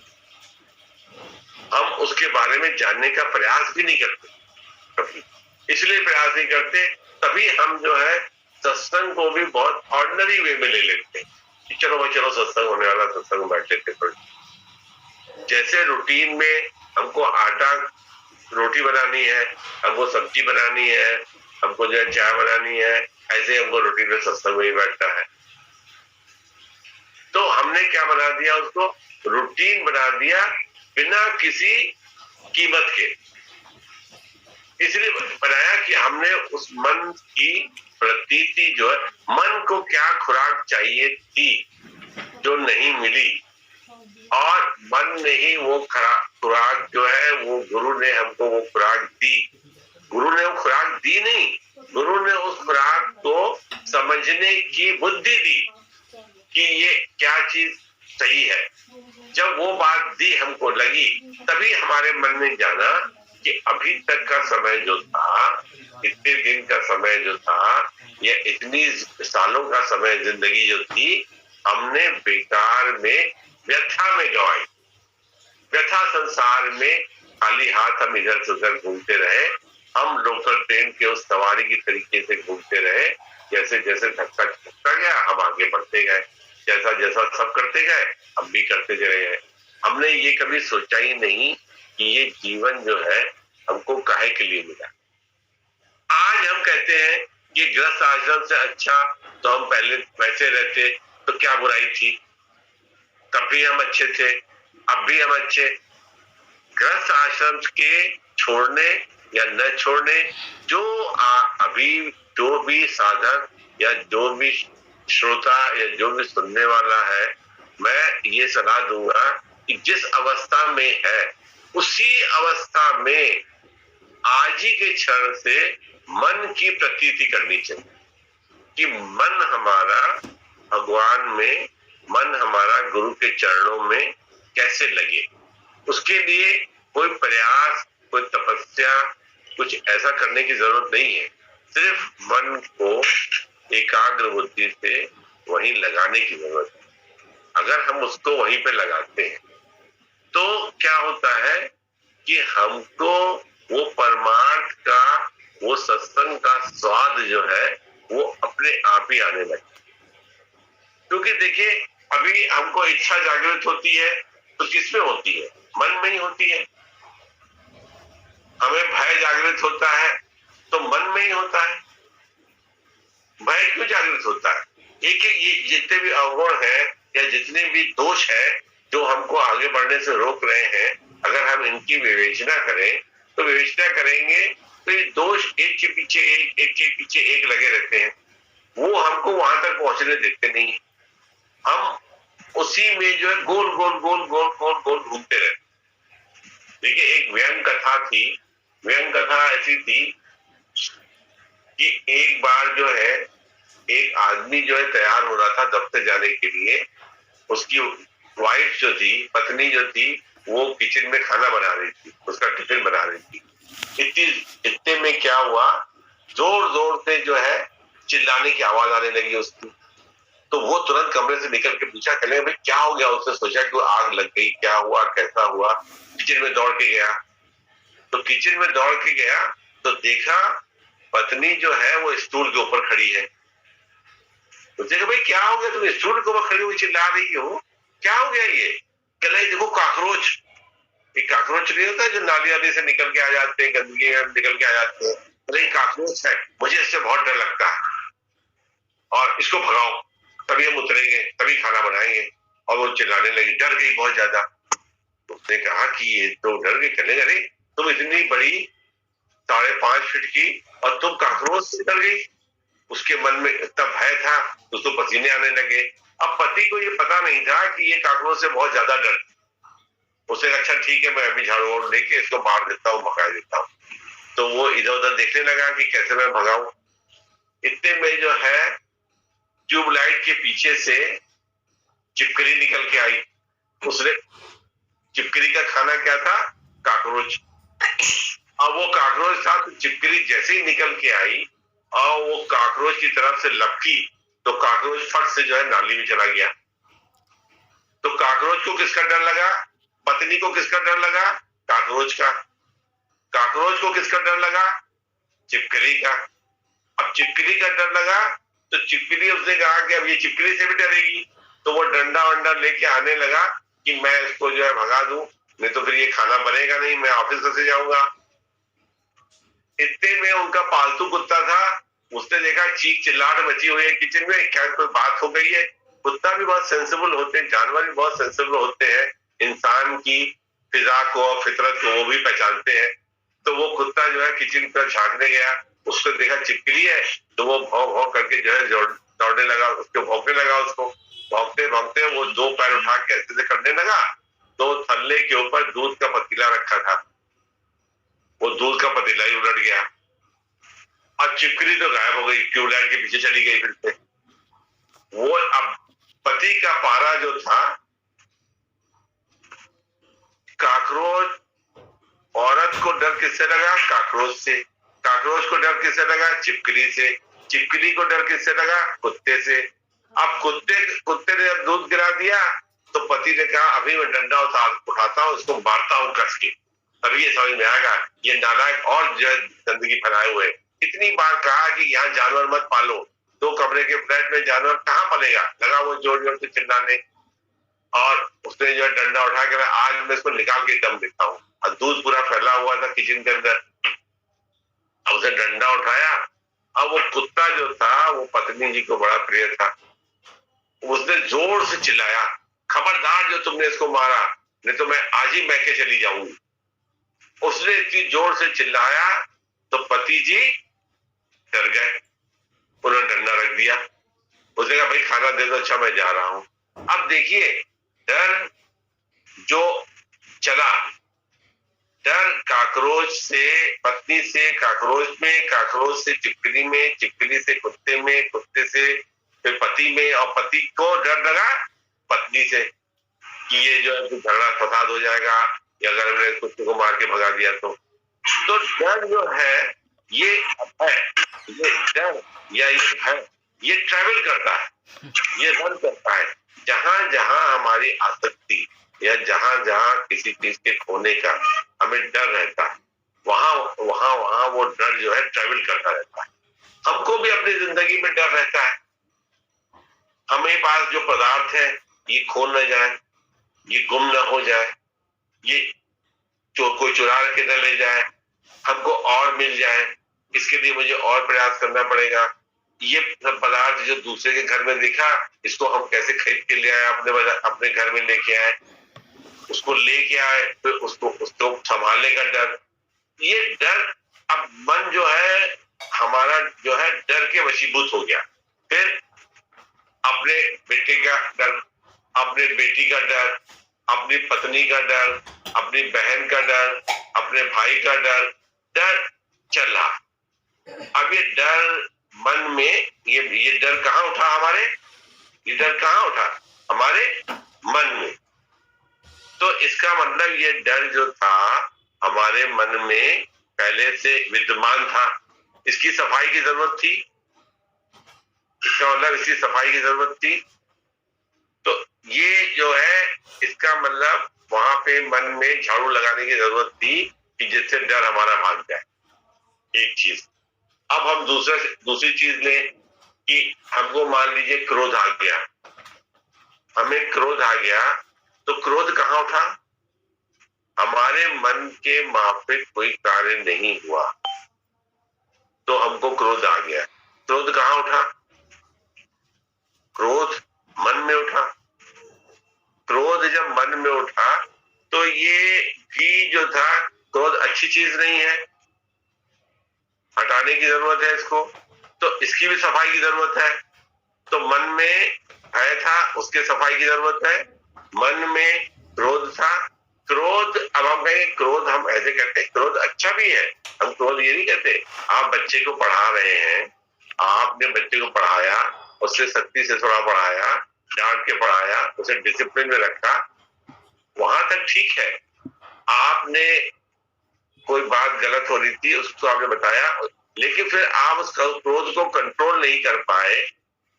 S1: हम उसके बारे में जानने का प्रयास भी नहीं करते कभी। इसलिए प्रयास नहीं करते, तभी हम जो है सत्संग को भी बहुत ऑर्डिनरी वे में ले लेते हैं कि चलो भाई चलो सत्संग होने वाला, सत्संग में बैठ लेते थोड़ी। जैसे रूटीन में हमको आटा रोटी बनानी है, हमको सब्जी बनानी है, हमको जो है चाय बनानी है, ऐसे हमको रूटीन में सत्संग में ही बैठना है। तो हमने क्या बना दिया, उसको रूटीन बना दिया बिना किसी कीमत के। इसलिए बनाया कि हमने उस मन की प्रतीति जो है, मन को क्या खुराक चाहिए थी जो नहीं मिली, और मन ने ही वो खुराक जो है वो गुरु ने हमको वो खुराक दी। गुरु ने वो खुराक दी नहीं, गुरु ने उस खुराक को समझने की बुद्धि दी कि ये क्या चीज सही है। जब वो बात दी हमको लगी, तभी हमारे मन में जाना कि अभी तक का समय जो था, इतने दिन का समय जो था, या इतनी सालों का समय जिंदगी जो थी, हमने बेकार में व्यथा में गंवाई। व्यथा संसार में खाली हाथ हम इधर से उधर घूमते रहे, हम लोकल ट्रेन के उस सवारी की तरीके से घूमते रहे। जैसे जैसे धक्का छूटता गया हम आगे बढ़ते गए, जैसा जैसा सब करते गए हम भी करते चले गए। हमने ये कभी सोचा ही नहीं कि ये जीवन जो है हमको काहे के लिए मिला। आज हम कहते हैं कि गृहस्थ आश्रम से अच्छा तो हम पहले वैसे रहते तो क्या बुराई थी, तब भी हम अच्छे थे, अब भी हम अच्छे। गृहस्थ आश्रम के छोड़ने या न छोड़ने, जो अभी जो भी साधक या जो भी श्रोता या जो भी सुनने वाला है, मैं ये सलाह दूंगा कि जिस अवस्था में है उसी अवस्था में आज ही के क्षण से मन की प्रतीति करनी चाहिए कि मन हमारा भगवान में, मन हमारा गुरु के चरणों में कैसे लगे। उसके लिए कोई प्रयास, कोई तपस्या, कुछ ऐसा करने की जरूरत नहीं है। सिर्फ मन को एकाग्र बुद्धि से वहीं लगाने की जरूरत है। अगर हम उसको वहीं पे लगाते हैं तो क्या होता है कि हमको वो परमार्थ का, वो सत्संग का स्वाद जो है वो अपने आप ही आने लगता है। क्योंकि देखिए, अभी हमको इच्छा जागृत होती है तो किसमें होती है? मन में ही होती है। हमें भय जागृत होता है तो मन में ही होता है। भय क्यों जागृत होता है? एक एक जितने भी अवगुण है या जितने भी दोष है जो हमको आगे बढ़ने से रोक रहे हैं, अगर हम इनकी विवेचना करें तो विवेचना करेंगे तो ये दोष एक के पीछे एक, एक के पीछे एक लगे रहते हैं। वो हमको वहां तक पहुंचने देते नहीं। हम उसी में जो है गोल गोल गोल गोल गोल गोल घूमते रहते। देखिए, एक व्यंग कथा थी। व्यंग कथा ऐसी थी कि एक बार जो है एक आदमी जो है तैयार हो रहा था दफ्तर जाने के लिए। उसकी वाइफ जो थी, पत्नी जो थी, वो किचन में खाना बना रही थी, उसका टिफिन बना रही थी। इतने में क्या हुआ, जोर जोर से जो है चिल्लाने की आवाज आने लगी उसकी। तो वो तुरंत कमरे से निकल के पूछा, कहने भाई क्या हो गया? उसने सोचा कि आग लग गई, क्या हुआ, कैसा हुआ। किचन में दौड़ के गया। तो किचन में दौड़ के गया तो देखा पत्नी जो है वो स्टूल के ऊपर खड़ी है। तो देखा, भाई क्या हो गया, तुम स्टूल के ऊपर खड़ी हुई चिल्ला रही हो, क्या हो गया? ये कह रहे देखो काकरोच। एक काकरोच नहीं होता जो नाली वाली से निकल के आ जाते हैं, गंदगी निकल के आ जाते हैं। अरे काकरोच है, मुझे इससे बहुत डर लगता है और इसको भगाओ, तभी हम उतरेंगे, तभी खाना बनाएंगे। और वो चिल्लाने लगी, डर गई बहुत ज्यादा। उसने कहा कि ये तो डर गई। कहने लगे, तुम इतनी बड़ी 5.5 फीट की और तुम काकरोच से डर गई। उसके मन में इतना भय था, उसको पसीने आने लगे। अब पति को ये पता नहीं था कि ये काकरोच से बहुत ज्यादा डर। उसे अच्छा ठीक है, मैं अभी झाड़ू वाड़ू लेके इसको मार देता हूँ, भगा देता हूँ। तो वो इधर उधर देखने लगा कि कैसे मैं भगाऊं। इतने में जो है ट्यूबलाइट के पीछे से चिपकली निकल के आई। उसने, चिपकली का खाना क्या था? काकरोच। अब वो काकरोच था, तो चिपकली जैसे ही निकल के आई और वो काकरोच की तरफ से लपकी, तो काकरोच फट से जो है नाली में चला गया। तो काकरोच को किसका डर लगा? पत्नी को किसका डर लगा? काकरोच का। काकरोच को किसका डर लगा? चिपकली का। अब चिपकली का डर लगा तो चिपकली, उसने कहा कि अब ये चिपकली से भी डरेगी, तो वो डंडा वंडा लेके आने लगा कि मैं इसको जो है भगा दूं, नहीं तो फिर ये खाना बनेगा नहीं, मैं ऑफिस से जाऊंगा। इतने में उनका पालतू कुत्ता था, उसने देखा चीख चिल्लाहट मची हुई है किचन में, क्या कोई बात हो गई है। कुत्ता भी बहुत सेंसिबल होते हैं, जानवर भी बहुत सेंसिबल होते हैं, इंसान की फिजा को और फितरत को वो भी पहचानते हैं। तो वो कुत्ता जो है किचन पर झांकने गया, उसको देखा चिपकली है, तो वो भौं भौं करके जो है दौड़ने लगा, उसको भौंकने लगा। उसको भौंकते भौंकते वो दो पैर उठा के ऐसे से करने लगा, तो थल्ले के ऊपर दूध का पतीला रखा था, वो दूध का पतीला ही उलट गया और चिपकली तो गायब हो गई, ट्यूबलाइट के पीछे चली गई फिर से। वो अब पति का पारा जो था, काकरोच, औरत को डर किससे लगा? काकरोच से। काकरोच को डर किससे लगा? चिपकली से। चिपकली को डर किससे लगा? कुत्ते से। अब कुत्ते ने जब दूध गिरा दिया, तो पति ने कहा अभी मैं डंडा उठाता हूँ, उसको मारता हूँ कस के, तभी ये समझ में आएगा ये नालायक और जो है गंदगी फैलाए हुए। इतनी बार कहा कि यहाँ जानवर मत पालो, 2 कमरे के फ्लैट में जानवर कहाँ पलेगा। लगा वो जोर जोर से चिल्लाने, और उसने जो है डंडा उठा के, आज मैं इसको निकाल के दम देता हूँ। और दूध पूरा फैला हुआ था किचन के अंदर। अब उसने डंडा उठाया। अब वो कुत्ता जो था वो पत्नी जी को बड़ा प्रिय था, उसने जोर से चिल्लाया, खबरदार जो तुमने इसको मारा, नहीं तो मैं आज ही मैके चली जाऊंगी। उसने इतनी जोर से चिल्लाया तो पति जी डर गए, उन्होंने डंडा रख दिया। उसने कहा भाई खाना दे दो, अच्छा मैं जा रहा हूं। अब देखिए डर जो चला, डर काकरोच से, पत्नी से काकरोच में, काकरोच से चिपकली में, चिपकली से कुत्ते में, कुत्ते से फिर पति में, और पति को डर लगा पत्नी से कि ये जो है झगड़ा फसाद हो जाएगा, या अगर हमने कुत्ते को मार के भगा दिया तो। डर जो है ये डर या ये भय, ये ट्रैवल करता है, ये रन करता है। जहां जहां हमारी आसक्ति या जहां जहां किसी चीज के खोने का हमें डर रहता है, वहां वहां वहां वो डर जो है ट्रैवल करता रहता है। हमको भी अपनी जिंदगी में डर रहता है, हमें पास जो पदार्थ है ये खो न जाए, ये गुम न हो जाए, ये कोई चुरा के न ले जाए, हमको और मिल जाए, इसके लिए मुझे और प्रयास करना पड़ेगा। ये पदार्थ जो दूसरे के घर में दिखा, इसको हम कैसे खरीद के ले आए, अपने घर में लेके आए, उसको लेके आए, फिर उसको संभालने का डर। ये डर, अब मन जो है हमारा जो है डर के वशीभूत हो गया। फिर अपने बेटे का डर, अपने बेटी का डर, अपनी पत्नी का डर, अपनी बहन का डर, अपने भाई का डर, डर चल रहा। अब ये डर मन में, ये डर कहाँ उठा हमारे? ये डर कहाँ उठा? हमारे मन में। तो इसका मतलब ये डर जो था हमारे मन में पहले से विद्यमान था, इसकी सफाई की जरूरत थी। इसका मतलब इसकी सफाई की जरूरत थी। तो ये जो है, इसका मतलब वहां पे मन में झाड़ू लगाने की जरूरत थी कि जिससे डर हमारा भाग जाए। एक चीज। अब हम दूसरी चीज लें कि हमको मान लीजिए क्रोध आ गया, हमें क्रोध आ गया, तो क्रोध कहाँ उठा? हमारे मन के माफिक कोई कार्य नहीं हुआ तो हमको क्रोध आ गया। क्रोध कहाँ उठा? क्रोध मन में उठा। क्रोध जब मन में उठा तो ये भी जो था, क्रोध अच्छी चीज नहीं है, हटाने की जरूरत है इसको, तो इसकी भी सफाई की जरूरत है। तो मन में भय था, उसके सफाई की जरूरत है। मन में क्रोध था, क्रोध अब हम हम कहेंगे क्रोध, हम ऐसे कहते हैं क्रोध अच्छा भी है, हम क्रोध ये नहीं कहते। आप बच्चे को पढ़ा रहे हैं, आपने बच्चे को पढ़ाया, उससे सख्ती से थोड़ा पढ़ाया, डांट के पढ़ाया, उसे डिसिप्लिन में रखा, वहां तक ठीक है। आपने कोई बात गलत हो रही थी, उसको आपने बताया, लेकिन फिर आप उस क्रोध को कंट्रोल नहीं कर पाए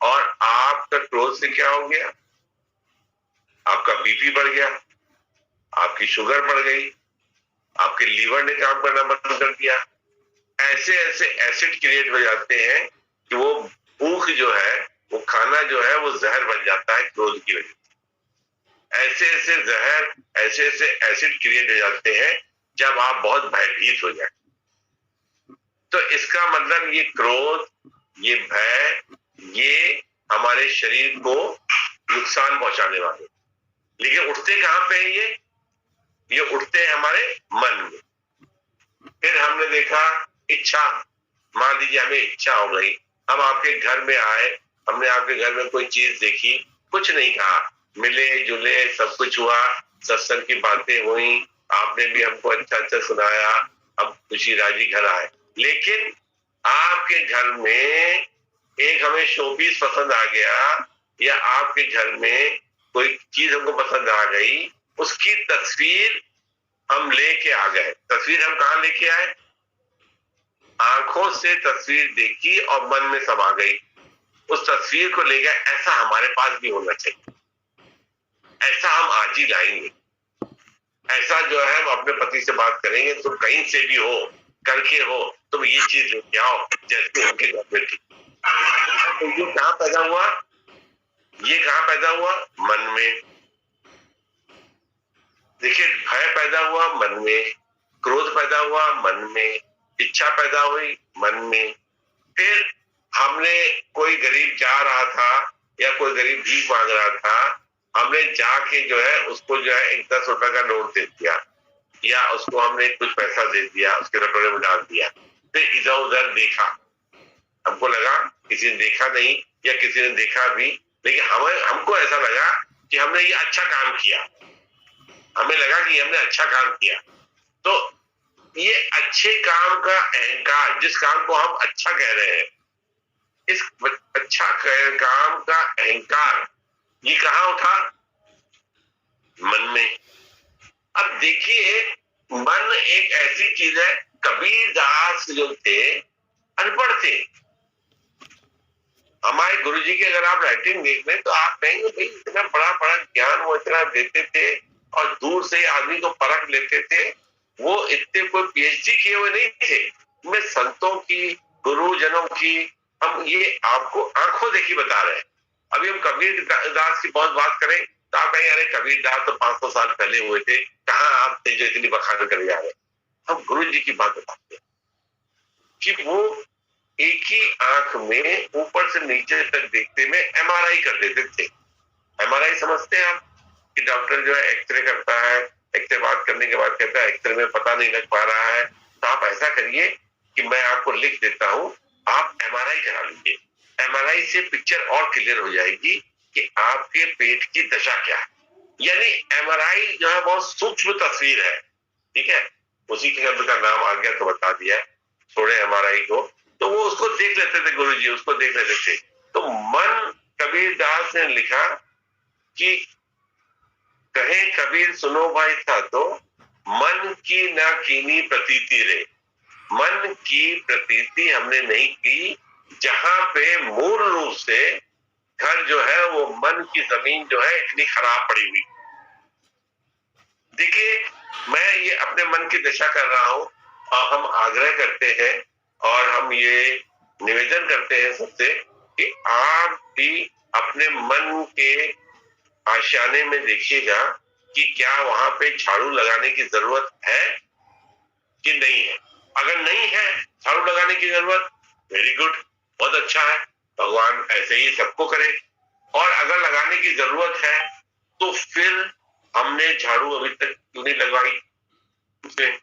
S1: और आपका क्रोध से क्या हो गया, आपका बीपी बढ़ गया, आपकी शुगर बढ़ गई, आपके लीवर ने काम करना बंद कर दिया। ऐसे ऐसे एसिड क्रिएट हो जाते हैं कि वो भूख जो है, वो खाना जो है वो जहर बन जाता है क्रोध की वजह से। ऐसे ऐसे जहर, ऐसे ऐसे एसिड क्रिएट हो जाते हैं जब आप बहुत भयभीत हो जाए। तो इसका मतलब ये क्रोध, ये भय, ये हमारे शरीर को नुकसान पहुंचाने वाले, लेकिन उठते कहां पे है ये उठते हैं हमारे मन में। फिर हमने देखा इच्छा, मान लीजिए हमें इच्छा हो गई, हम आपके घर में आए, हमने आपके घर में कोई चीज देखी, कुछ नहीं कहा, मिले जुले, सब कुछ हुआ, सत्संग की बातें हुई, आपने भी हमको अच्छा अच्छा सुनाया, हम खुशी राजी घर आए। लेकिन आपके घर में एक हमें शोपीस पसंद आ गया, या आपके घर में कोई चीज हमको पसंद आ गई, उसकी तस्वीर हम लेके आ गए। तस्वीर हम कहाँ लेके आए? आंखों से तस्वीर देखी और मन में समा गई, उस तस्वीर को ले गए। ऐसा हमारे पास भी होना चाहिए, ऐसा हम आज ही लाएंगे। ऐसा जो है हम अपने पति से बात करेंगे, तुम कहीं से भी हो, करके हो, तुम ये चीज लेके आओ, जैसे उनके घर में थी। तो ये कहाँ पैदा हुआ? ये कहाँ पैदा हुआ? मन में। देखिए, भय पैदा हुआ मन में, क्रोध पैदा हुआ मन में, इच्छा पैदा हुई मन में। फिर हमने, कोई गरीब जा रहा था या कोई गरीब भीख मांग रहा था, हमने जाके जो है उसको जो है एक 10 रुपए का नोट दे दिया, या उसको हमने कुछ पैसा दे दिया, उसके कटोरे में डाल दिया। फिर इधर उधर देखा, हमको लगा किसी ने देखा नहीं, या किसी ने देखा भी, लेकिन हमको ऐसा लगा कि हमने ये अच्छा काम किया, हमें लगा कि हमने अच्छा काम किया। तो ये अच्छे काम का अहंकार, जिस काम को हम अच्छा कह रहे हैं, इस अच्छा काम का अहंकार ये कहाँ उठा? मन में। अब देखिए, मन एक ऐसी चीज है, कबीरदास जो थे अनपढ़ थे। हमारे गुरुजी की अगर आप राइटिंग देख लें तो आप कहेंगे भाई इतना बड़ा बड़ा ज्ञान वो इतना देते थे, और दूर से आदमी को परख लेते थे। वो इतने कोई पीएचडी किए हुए नहीं थे, में संतों की, गुरुजनों की हम ये आपको आंखों देखी बता रहे हैं। अभी हम कबीरदास की बहुत बात करें तो आप कहेंगे अरे कबीरदास तो 500 साल पहले हुए थे, कहाँ आप थे जो इतनी बखान कर जा रहे हैं। हम गुरु जी की बात बताते हैं कि वो एक ही आंख में ऊपर से नीचे तक देखते में एमआरआई कर देते थे। एमआरआई समझते हैं आप? कि डॉक्टर जो है एक्सरे करता है, एक्सरे बात करने के बाद कहता है एक्सरे में पता नहीं लग पा रहा है, तो आप ऐसा करिए कि मैं आपको लिख देता हूं, आप एमआरआई करा लीजिए। एमआरआई से पिक्चर और क्लियर हो जाएगी कि आपके पेट की दशा क्या है। यानी एमआरआई जो है बहुत सूक्ष्म तस्वीर है, ठीक है। उसी के शब्द का नाम आ गया तो बता दिया, छोड़े एमआरआई को। तो वो उसको देख लेते थे, गुरुजी उसको देख लेते थे। तो मन, कबीरदास ने लिखा कि कहे कबीर सुनो भाई था तो मन की ना कीनी प्रतीति रे। मन की प्रतीति हमने नहीं की, जहां पे मूल रूप से घर जो है वो मन की जमीन जो है इतनी खराब पड़ी हुई। देखिए, मैं ये अपने मन की दशा कर रहा हूं, और हम आग्रह करते हैं और हम ये निवेदन करते हैं सबसे कि आप भी अपने मन के आशियाने में देखिएगा कि क्या वहां पे झाड़ू लगाने की जरूरत है कि नहीं है। अगर नहीं है झाड़ू लगाने की जरूरत, वेरी गुड, बहुत अच्छा है, भगवान ऐसे ही सबको करे। और अगर लगाने की जरूरत है तो फिर हमने झाड़ू अभी तक क्यों नहीं लगवाई उसमें?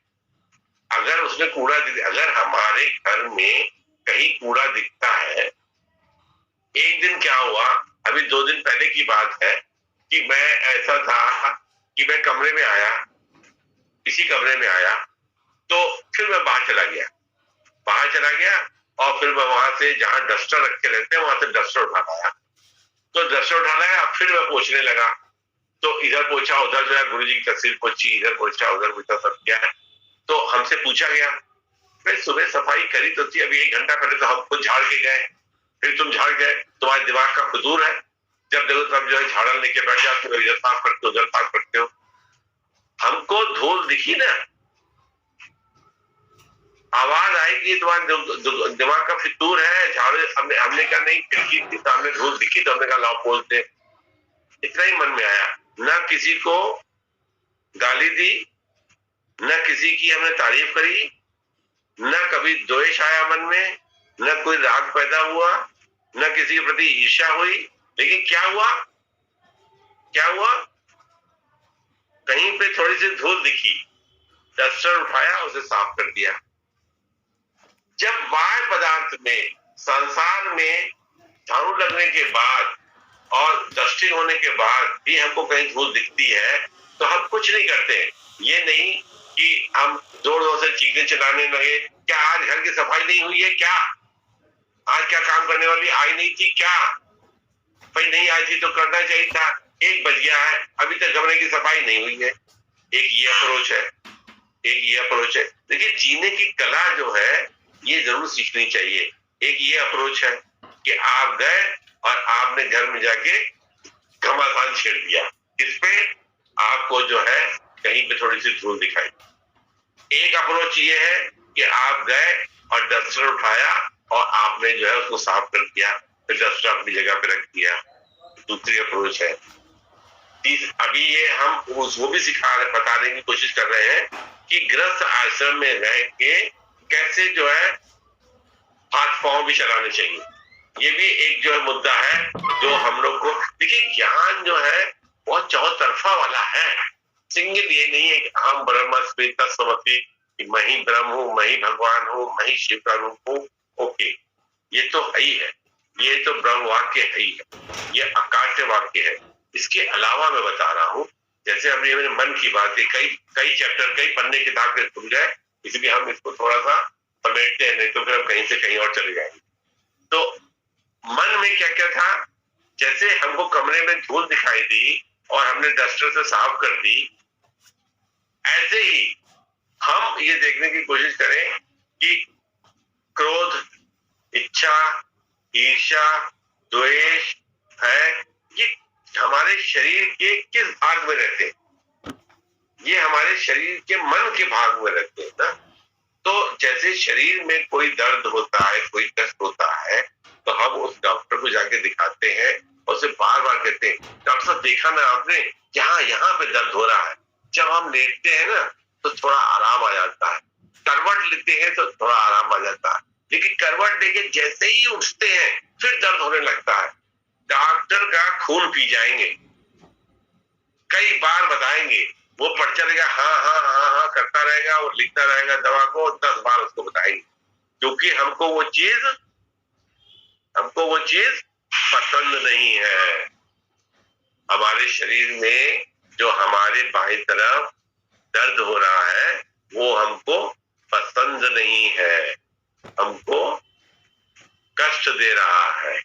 S1: अगर उसमें कूड़ा, अगर हमारे घर में कहीं कूड़ा दिखता है, एक दिन क्या हुआ, अभी 2 दिन पहले की बात है कि मैं ऐसा था कि मैं कमरे में आया, इसी कमरे में आया, तो फिर मैं बाहर चला गया और फिर मैं वहां से जहां डस्टर रखे रहते हैं वहां से डस्टर उठा लाया। तो डस्टर उठा लाया, फिर मैं पोछने लगा, तो इधर पोछा, उधर जो है गुरु जी की तस्वीर पोछी, इधर पोछा उधर पोछा, सब किया। तो हमसे पूछा गया, भाई सुबह सफाई करी तो थी, अभी 1 घंटा पहले तो हम खुद झाड़ के गए, फिर तुम झाड़ गए, तुम्हारे दिमाग का कसूर है? जब देखो तब जो है झाड़न लेके बैठ जाते हो, इधर साफ करते हो उधर साफ करते हो। हमको धूल दिखी ना, आवाज आएगी, तुम्हारे दिमाग का फितूर है, झाड़ू। हमने कहा नहीं, खिड़की के सामने धूल दिखी तो हमने कहा लाओ पोंछते। इतना ही मन में आया, ना किसी को गाली दी, न किसी की हमने तारीफ करी, न कभी द्वेष आया मन में, न कोई राग पैदा हुआ, न किसी के प्रति ईर्ष्या हुई। लेकिन क्या हुआ, कहीं पे थोड़ी सी धूल दिखी, डस्टर उठाया, उसे साफ कर दिया। जब बाह्य पदार्थ में, संसार में झाड़ू लगने के बाद और डस्टिंग होने के बाद भी हमको कहीं धूल दिखती है तो हम कुछ नहीं करते। ये नहीं कि हम जोर जोर से चीखने चिल्लाने लगे, क्या आज घर की सफाई नहीं हुई है, क्या आज क्या काम करने वाली आई नहीं थी क्या, भाई नहीं आई थी तो करना चाहिए था, 1 बज गया है अभी तक कमरे की सफाई नहीं हुई है। एक ये अप्रोच है। देखिए, जीने की कला जो है ये जरूर सीखनी चाहिए। एक ये अप्रोच है कि आप गए और आपने घर में जाके घमासान छेड़ दिया, इस पे आपको जो है कहीं पे थोड़ी सी धूल दिखाई। एक अप्रोच ये है कि आप गए और डस्टर उठाया और आपने जो है उसको साफ कर दिया, फिर डस्टर अपनी जगह पे रख दिया। दूसरी अप्रोच है। अभी ये हम वो भी बताने की कोशिश कर रहे हैं कि गृहस्थ आश्रम में रह के कैसे जो है हाथ पांव भी चलाने चाहिए। ये भी एक जो है मुद्दा है जो हम लोग को, देखिए ज्ञान जो है बहुत चौतरफा वाला है। सिंगल ये नहीं है कि हम ब्रह्मस्मि तत्समसि, मैं ही ब्रह्म हूँ, मैं ही भगवान हूँ, मैं ही शिव का रूप हूँ। ओके, ये तो है ही है, ये तो ब्रह्म वाक्य है ही है, ये अकाट्य वाक्य है। इसके अलावा मैं बता रहा हूँ, जैसे हमने मन की बात की, कई चैप्टर, कई पन्ने किताब के खुल गए, इसलिए हम इसको थोड़ा सा समेटते हैं, नहीं तो फिर हम कहीं से कहीं और चले जाएंगे। तो मन में क्या क्या था, जैसे हमको कमरे में धूल दिखाई दी और हमने डस्टर से साफ कर दी, ऐसे ही हम ये देखने की कोशिश करें कि क्रोध, इच्छा, ईर्ष्या, द्वेष है, ये हमारे शरीर के किस भाग में रहते हैं? ये हमारे शरीर के मन के भाग में रहते हैं ना। तो जैसे शरीर में कोई दर्द होता है, कोई कष्ट होता है, तो हम उस डॉक्टर को जाके दिखाते हैं और उसे बार बार कहते हैं, डॉक्टर साहब देखा ना आपने, यहाँ पे दर्द हो रहा है। जब हम लेटते हैं ना तो थोड़ा आराम आ जाता है, करवट लेते हैं तो थोड़ा आराम आ जाता है, लेकिन करवट लेके जैसे ही उठते हैं फिर दर्द होने लगता है। डॉक्टर का खून पी जाएंगे, कई बार बताएंगे, वो पढ़ चलेगा, हाँ करता रहेगा, वो लिखता रहेगा दवा को, 10 बार उसको बताएंगे, क्योंकि हमको वो चीज पसंद नहीं है। हमारे शरीर में जो हमारे बाएं तरफ दर्द हो रहा है वो हमको पसंद नहीं है, हमको कष्ट दे रहा है,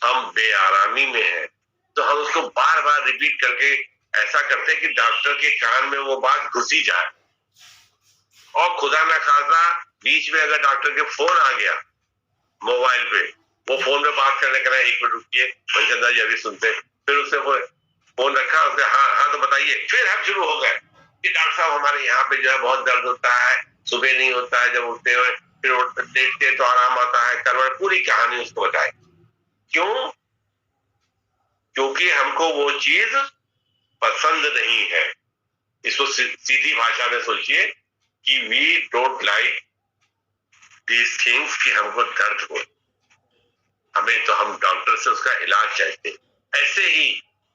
S1: हम बेआरामी में हैं। तो हम उसको बार बार रिपीट करके ऐसा करते हैं कि डॉक्टर के कान में वो बात घुसी जाए। और खुदा ना खासा बीच में अगर डॉक्टर के फोन आ गया मोबाइल पे, वो फोन में बात करने का, 1 मिनट रुकिए मनचंदा जी अभी सुनते, फिर उसने फोन रखा, उसने हाँ तो बताइए, फिर हम शुरू हो गए कि डॉक्टर साहब हमारे यहाँ पे जो है बहुत दर्द होता है, सुबह नहीं होता है, जब उठते हैं फिर देखते तो आराम आता है, करवट, पूरी कहानी उसको बताए। क्यों? क्योंकि हमको वो चीज पसंद नहीं है। इसको सीधी भाषा में सोचिए कि we don't like these things, कि हमको दर्द हो, हमें तो हम डॉक्टर से उसका इलाज चाहते। ऐसे ही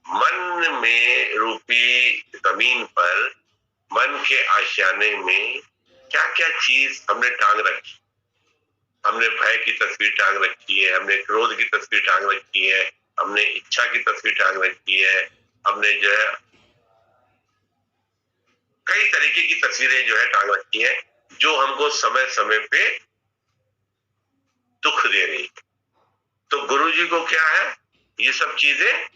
S1: मन में रूपी जमीन पर, मन के आशियाने में क्या क्या चीज हमने टांग रखी। हमने भय की तस्वीर टांग रखी है, हमने क्रोध की तस्वीर टांग रखी है, हमने इच्छा की तस्वीर टांग रखी है, हमने जो है कई तरीके की तस्वीरें जो है टांग रखी है जो हमको समय समय पे दुख दे रही है। तो गुरु जी को क्या है, ये सब चीजें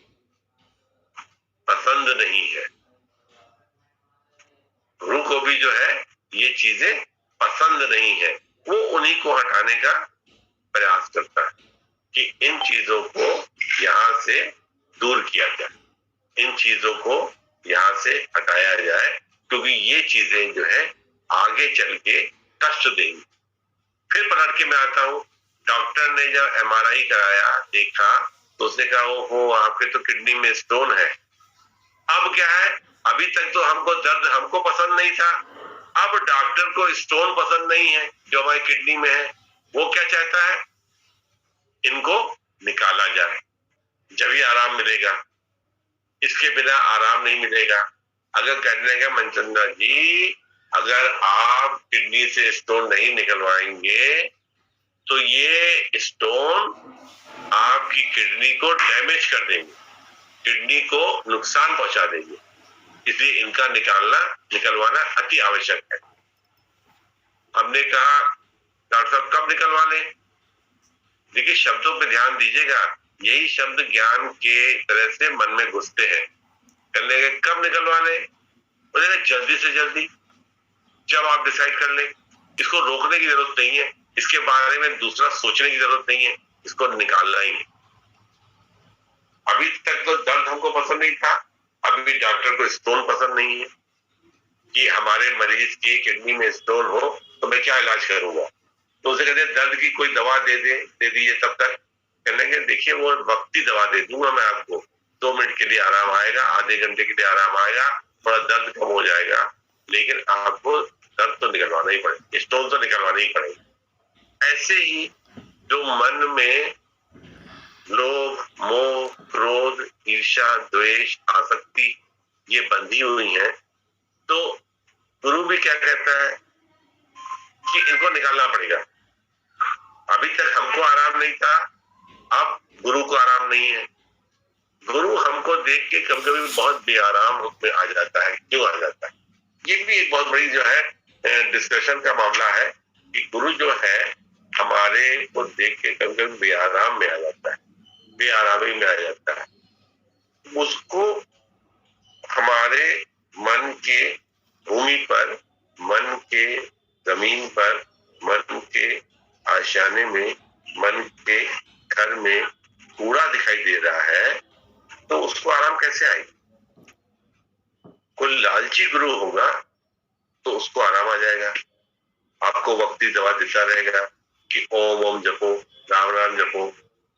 S1: पसंद नहीं है। गुरु को भी जो है ये चीजें पसंद नहीं है। वो उन्हीं को हटाने का प्रयास करता है कि इन चीजों को यहां से दूर किया जाए, इन चीजों को यहां से हटाया जाए, क्योंकि ये चीजें जो है आगे चल के कष्ट देंगी। फिर पलट के मैं आता हूँ, डॉक्टर ने जब MRI कराया, देखा तो उसने कहा ओहो आपके तो किडनी में स्टोन है। अब क्या है, अभी तक तो हमको दर्द हमको पसंद नहीं था, अब डॉक्टर को स्टोन पसंद नहीं है जो हमारी किडनी में है। वो क्या चाहता है, इनको निकाला जाए, जब ही आराम मिलेगा, इसके बिना आराम नहीं मिलेगा। अगर कहने का मनचंदा जी, अगर आप किडनी से स्टोन नहीं निकलवाएंगे तो ये स्टोन आपकी किडनी को डैमेज कर देंगे, किडनी को नुकसान पहुंचा देंगे, इसलिए इनका निकलवाना अति आवश्यक है। हमने कहा डॉक्टर साहब कब निकलवा लें? देखिए शब्दों पे ध्यान दीजिएगा, यही शब्द ज्ञान के तरह से मन में घुसते हैं। कहने के कब निकलवा लें? बोले जल्दी से जल्दी, जब आप डिसाइड कर लें। इसको रोकने की जरूरत नहीं है, इसके बारे में दूसरा सोचने की जरूरत नहीं है, इसको निकालना ही है। अभी तक तो दर्द हमको पसंद नहीं था, अभी डॉक्टर को स्टोन पसंद नहीं है कि हमारे मरीज की किडनी में स्टोन हो तो मैं क्या इलाज करूंगा। तो उसे कहते हैं दर्द की कोई दवा दे दीजिए तब तक। कहने के देखिए वो वक्ती दवा दे दूंगा मैं आपको, 2 मिनट के लिए आराम आएगा, आधे घंटे के लिए आराम आएगा, थोड़ा दर्द कम हो जाएगा, लेकिन आपको दर्द तो निकलवाना ही पड़ेगा, स्टोन तो निकलवाना ही पड़ेगा। ऐसे ही जो मन में लोभ, मोह, क्रोध, ईर्ष्या, द्वेष, आसक्ति ये बंधी हुई है, तो गुरु भी क्या कहता है कि इनको निकालना पड़ेगा। अभी तक हमको आराम नहीं था, अब गुरु को आराम नहीं है। गुरु हमको देख के कभी कभी बहुत बेआराम में आ जाता है। क्यों आ जाता है? ये भी एक बहुत बड़ी जो है डिस्कशन का मामला है कि गुरु जो है हमारे को देख के कभी कभी बेआराम में आ जाता है, बेआरामी में आ जाता है। उसको हमारे मन के भूमि पर, मन के जमीन पर, मन के आशियाने में, मन के घर में कूड़ा दिखाई दे रहा है, तो उसको आराम कैसे आएगा? कोई लालची गुरु होगा तो उसको आराम आ जाएगा, आपको वक्ती दवा देता रहेगा कि ओम ओम जपो, राम राम जपो,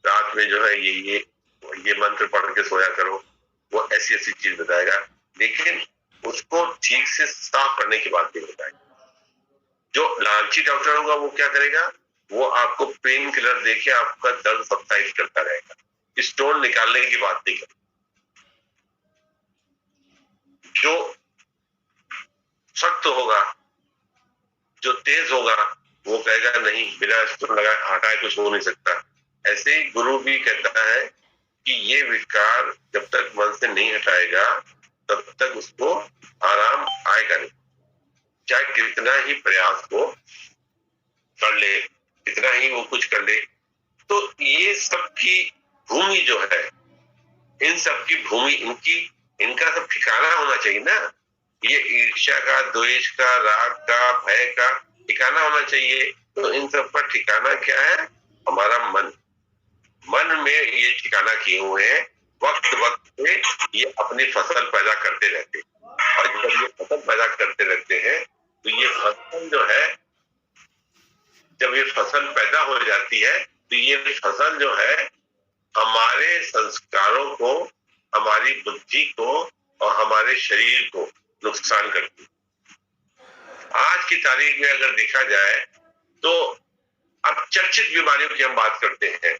S1: रात में जो है ये मंत्र पढ़ के सोया करो, वो ऐसी ऐसी चीज बताएगा, लेकिन उसको ठीक से साफ करने की बात नहीं बताएगा। जो लालची डॉक्टर होगा वो क्या करेगा, वो आपको पेन किलर देके आपका दर्द सब्साइड करता रहेगा, स्टोन निकालने की बात नहीं करेगा। जो सख्त होगा, जो तेज होगा, वो कहेगा नहीं बिना स्टोन लगाए हटाए कुछ हो नहीं सकता। ऐसे ही गुरु भी कहता है कि ये विकार जब तक मन से नहीं हटाएगा तब तक उसको आराम आएगा नहीं, चाहे कितना ही प्रयास को कर ले, कितना ही वो कुछ कर ले। तो ये सब की भूमि जो है, इन सब की भूमि इनका सब ठिकाना होना चाहिए ना। ये ईर्ष्या का, द्वेष का, राग का, भय का ठिकाना होना चाहिए। तो इन सब का ठिकाना क्या है? हमारा मन। मन में ये ठिकाना किए हुए हैं, वक्त वक्त पे ये अपनी फसल पैदा करते रहते हैं, और जब ये फसल पैदा करते रहते हैं तो ये फसल जो है, जब ये फसल पैदा हो जाती है तो ये फसल जो है हमारे संस्कारों को, हमारी बुद्धि को और हमारे शरीर को नुकसान करती है। आज की तारीख में अगर देखा जाए तो अब चर्चित बीमारियों की हम बात करते हैं।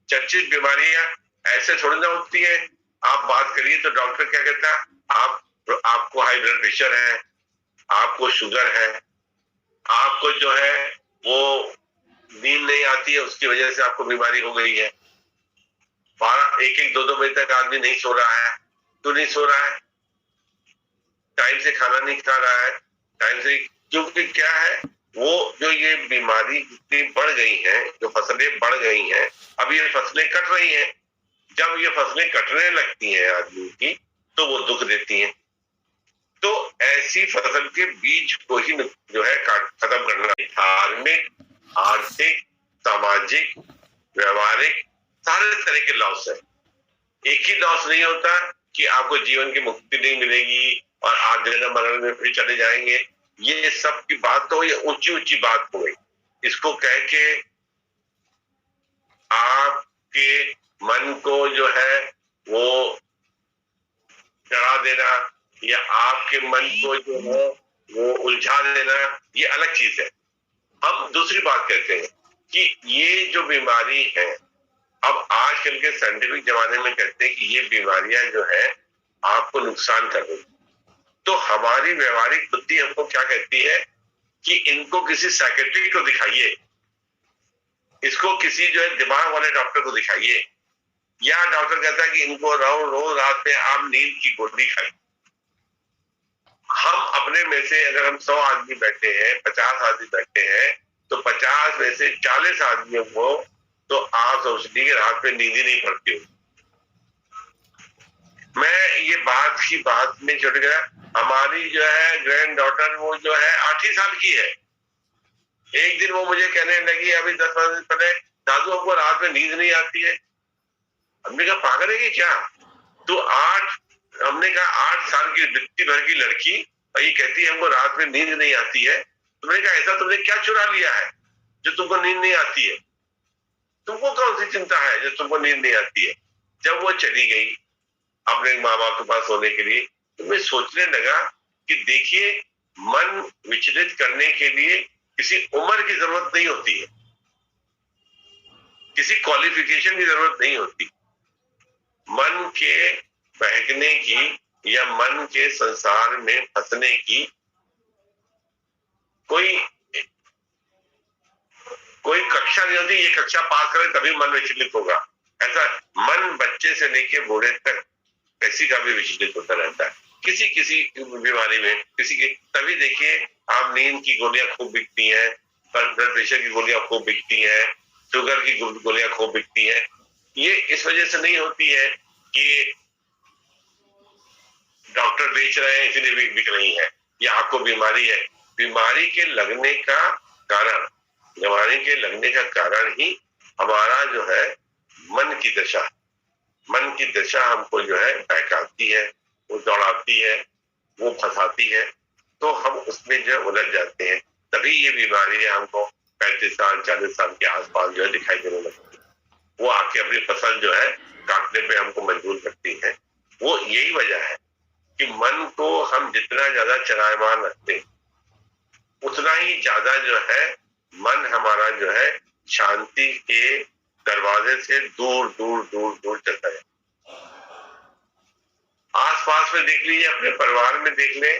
S1: चर्चित बीमारियां ऐसे थोड़ी ना होती है, आप बात करिए तो डॉक्टर क्या कहता है, आपको हाई ब्लड प्रेशर है, आपको शुगर है, आपको जो है वो नींद नहीं आती है, उसकी वजह से आपको बीमारी हो गई है। 1-1, 2-2 बजे तक आदमी नहीं सो रहा है, क्यों नहीं सो रहा है? टाइम से खाना नहीं खा रहा है, टाइम से, क्योंकि क्या है, वो जो ये बीमारी इतनी बढ़ गई है, जो फसलें बढ़ गई हैं, अब ये फसलें कट रही हैं। जब ये फसलें कटने लगती हैं आदमी की, तो वो दुख देती हैं। तो ऐसी फसल के बीज को ही जो है खत्म करना। धार्मिक, आर्थिक, सामाजिक, व्यवहारिक, सारे तरह के लॉस है। एक ही लॉस नहीं होता कि आपको जीवन की मुक्ति नहीं मिलेगी और आप जन्म मरण में फिर चले जाएंगे। ये सब की बात तो, ये ऊंची ऊंची बात हो गई। इसको कह के आपके मन को जो है वो डरा देना, या आपके मन को जो है वो उलझा देना, ये अलग चीज है। हम दूसरी बात कहते हैं कि ये जो बीमारी है, अब आजकल के साइंटिफिक जमाने में कहते हैं कि ये बीमारियां जो है आपको नुकसान कर रही। तो हमारी व्यवहारिक बुद्धि हमको क्या कहती है कि इनको किसी साइकेट्रिस्ट को दिखाइए, इसको किसी जो है दिमाग वाले डॉक्टर को दिखाइए, या डॉक्टर कहता है कि इनको रोज रात में आप नींद की गोली खाइए। हम अपने में से अगर हम 100 आदमी बैठे हैं, 50 आदमी बैठे हैं, तो 50 में से 40 आदमियों को तो आप सोच लीजिए रात में नींद ही नहीं पड़ती हो। मैं ये बात में छोड़ गया, हमारी जो है ग्रैंड डॉटर, वो जो है 8 ही साल की है। एक दिन वो मुझे कहने लगी अभी 10-15 दिन पहले, दादू हमको रात में नींद नहीं आती है। हमने कहा पागल है कि क्या? तो हमने कहा 8 साल की वृत्ति भर की लड़की और ये कहती है हमको रात में नींद नहीं आती है। तो मैंने कहा ऐसा तुमने क्या चुरा लिया है जो तुमको नींद नहीं आती है? तुमको कौन सी चिंता है जो तुमको नींद नहीं आती है? जब वो चली गई अपने माँ बाप के पास सोने के लिए, तो मैं सोचने लगा कि देखिए, मन विचलित करने के लिए किसी उम्र की जरूरत नहीं होती है, किसी क्वालिफिकेशन की जरूरत नहीं होती। मन के बहकने की या मन के संसार में फंसने की कोई कक्षा नहीं होती। ये कक्षा पास करे तभी मन विचलित होगा, ऐसा मन बच्चे से लेके बूढ़े तक किसी का भी विचलित होता रहता है, किसी किसी बीमारी में, किसी के। तभी देखिए, आप नींद की गोलियां खूब बिकती हैं, ब्लड प्रेशर की गोलियां खूब बिकती हैं, शुगर की गोलियां खूब बिकती हैं। ये इस वजह से नहीं होती है कि डॉक्टर बेच रहे हैं इसलिए भी बिक रही है, या आपको बीमारी है। बीमारी के लगने का कारण ही हमारा जो है मन की दशा हमको जो है बहकाती है, वो दौड़ाती है, वो फंसाती है, तो हम उसमें जो उलझ जाते हैं। तभी ये बीमारियां हमको 35 साल 40 साल के आसपास जो है दिखाई देने लगती है। वो आके अपनी फसल जो है काटने पे हमको मजबूर करती है। वो यही वजह है कि मन को हम जितना ज्यादा चलायमान रखते हैं, उतना ही ज्यादा जो है मन हमारा जो है शांति के दरवाजे से दूर दूर दूर दूर चलता है। आसपास में देख लीजिए, अपने परिवार में देख ले,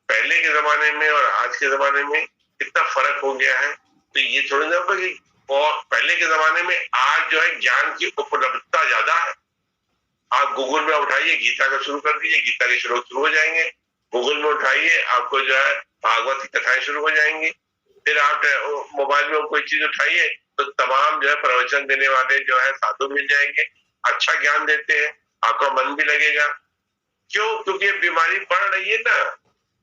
S1: पहले के जमाने में और आज के जमाने में कितना फर्क हो गया है। तो ये थोड़ी ना कि पहले के जमाने में आज जो है ज्ञान की उपलब्धता ज्यादा है। आप गूगल में उठाइए, गीता का शुरू कर दीजिए, गीता के श्लोक शुरू हो जाएंगे। गूगल में उठाइए, आपको जो है भागवत की कथाएं शुरू हो जाएंगी। फिर आप मोबाइल में कोई चीज उठाइए तो तमाम जो है प्रवचन देने वाले जो है साधु मिल जाएंगे, अच्छा ज्ञान देते हैं, आपका मन भी लगेगा। क्यों? क्योंकि बीमारी बढ़ रही है ना।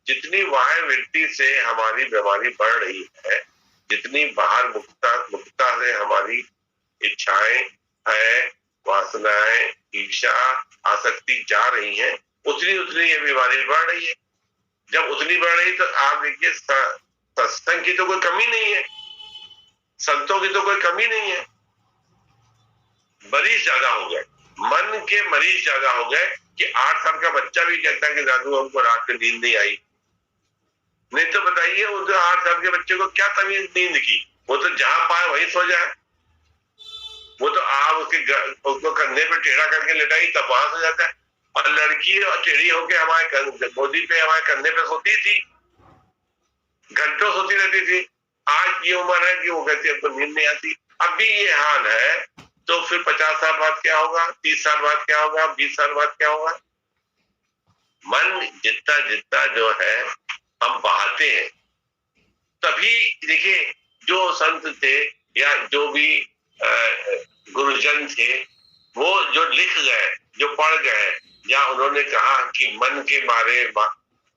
S1: जितनी बाह्य वृत्ति से हमारी बीमारी बढ़ रही है, जितनी बाहर मुक्ता से हमारी इच्छाएं है, वासनाएं, ईर्षा, आसक्ति जा रही है, उतनी उतनी ये बीमारी बढ़ रही है। जब उतनी बढ़ रही तो आप देखिए, सत्संग की तो कोई कमी नहीं है, संतों की तो कोई कमी नहीं है। मरीज ज्यादा हो गए, मन के मरीज ज्यादा हो गए कि 8 साल का बच्चा भी कहता है कि दादू हमको रात में नींद नहीं आई। नहीं तो बताइए, वो तो 8 साल के बच्चे को क्या तमीज नींद की? वो तो जहां पाए वहीं सो जाए। वो तो आप उसको कंधे पे टेढ़ा करके लेटाई तब वहां सो जाता है। और लड़की टेढ़ी होके हमारे गोदी पे, हमारे कंधे पे सोती थी, घंटों सोती रहती थी। आज ये उम्र है कि वो कहती है हमको नींद नहीं आती। अब भी ये हाल है, तो फिर 50 साल बाद क्या होगा, 30 साल बाद क्या होगा, 20 साल बाद क्या होगा? मन जितना जितना जो है हम बहाते हैं, तभी देखिए जो संत थे या जो भी गुरुजन थे, वो जो लिख गए, जो पढ़ गए, या उन्होंने कहा कि मन के मारे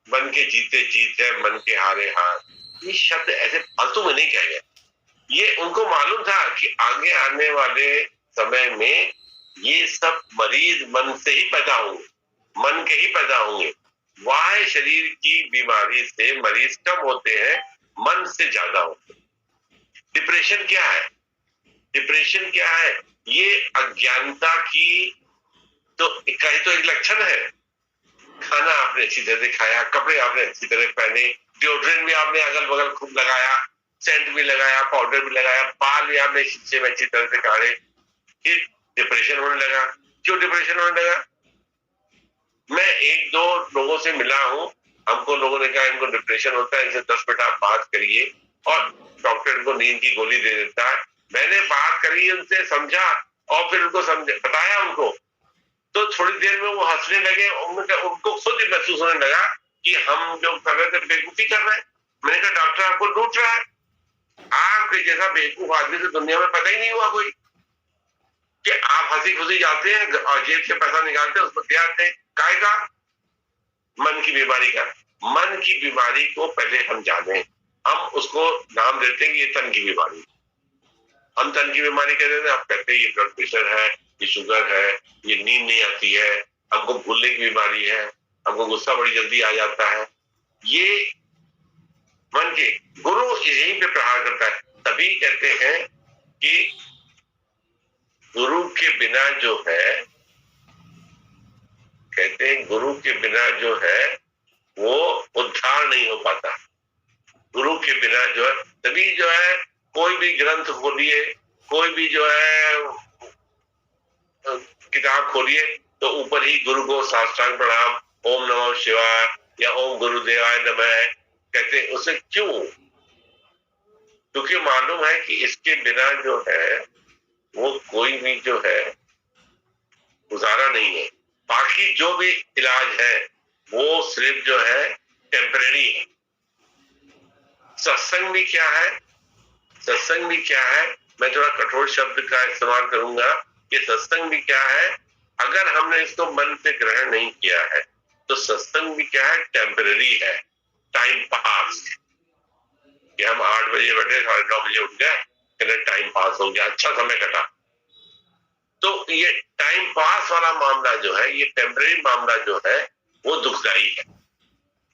S1: मन के जीते जीत है, मन के हारे हार, ये शब्द ऐसे फालतू में नहीं कहे गए। ये उनको मालूम था कि आगे आने वाले समय में ये सब मरीज मन से ही पैदा होंगे, मन के ही पैदा होंगे। बाह्य शरीर की बीमारी से मरीज कम होते हैं, मन से ज्यादा होते हैं। डिप्रेशन क्या है? डिप्रेशन क्या है? ये अज्ञानता की तो कहीं तो एक लक्षण है। खाना आपने अच्छी तरह से खाया, कपड़े आपने अच्छी तरह पहने, डिओड्रेंट भी आपने अगल बगल खूब लगाया, सेंट भी लगाया, पाउडर भी लगाया, बाल भी आपने शीशे में अच्छी तरह से काटे, फिर डिप्रेशन होने लगा। क्यों डिप्रेशन होने लगा? मैं एक दो लोगों से मिला हूं, हमको लोगों ने कहा इनको डिप्रेशन होता है, इनसे 10 मिनट आप बात करिए, और डॉक्टर इनको नींद की गोली दे देता है। मैंने बात करी, उनसे समझा और फिर उनको बताया उनको, तो थोड़ी देर में वो हंसने लगे। उनको खुद ही महसूस होने लगा कि हम जो कर रहे थे बेवकूफी कर रहे हैं। मैंने कहा डॉक्टर आपको लूट रहा है, आपके जैसा बेवकूफ आदमी तो दुनिया में पैदा ही नहीं हुआ कोई, कि आप हंसी खुशी जाते हैं और जेब से पैसा निकालते हैं, उसको दे आते हैं। काय का? मन की बीमारी का। मन की बीमारी को पहले हम जाने, हम उसको नाम देते हैं कि ये तन की बीमारी। हम तन की बीमारी कह देते हैं, आप कहते हैं ये ब्लड प्रेशर है, ये शुगर है, ये नींद नहीं आती है, हमको भूलने की बीमारी है, हमको गुस्सा बड़ी जल्दी आ जाता है। ये मन के गुरु यहीं पे प्रहार करता है। तभी कहते हैं कि गुरु के बिना जो है, कहते हैं गुरु के बिना जो है वो उद्धार नहीं हो पाता। गुरु के बिना जो है, तभी जो है कोई भी ग्रंथ खोलिए, कोई भी जो है किताब खोलिए, तो ऊपर ही गुरु को साष्टांग प्रणाम, ओम नमः शिवाय या ओम गुरुदेवाय नमः कहते हैं। उसे क्यों? क्योंकि मालूम है कि इसके बिना जो है वो कोई भी जो है गुजारा नहीं है। बाकी जो भी इलाज है वो सिर्फ जो है टेम्परेरी है। सत्संग भी क्या है? सत्संग भी क्या है? मैं थोड़ा कठोर शब्द का इस्तेमाल करूंगा कि सत्संग भी क्या है। अगर हमने इसको मन से ग्रहण नहीं किया है तो सत्संग भी क्या है? टेम्परेरी है, टाइम पास। कि हम 8 बजे बैठे, 9:30 बजे उठ गए, कहते टाइम पास हो गया, अच्छा समय कटा। तो ये टाइम पास वाला मामला जो है, ये टेम्परेरी मामला जो है वो दुखदाई है।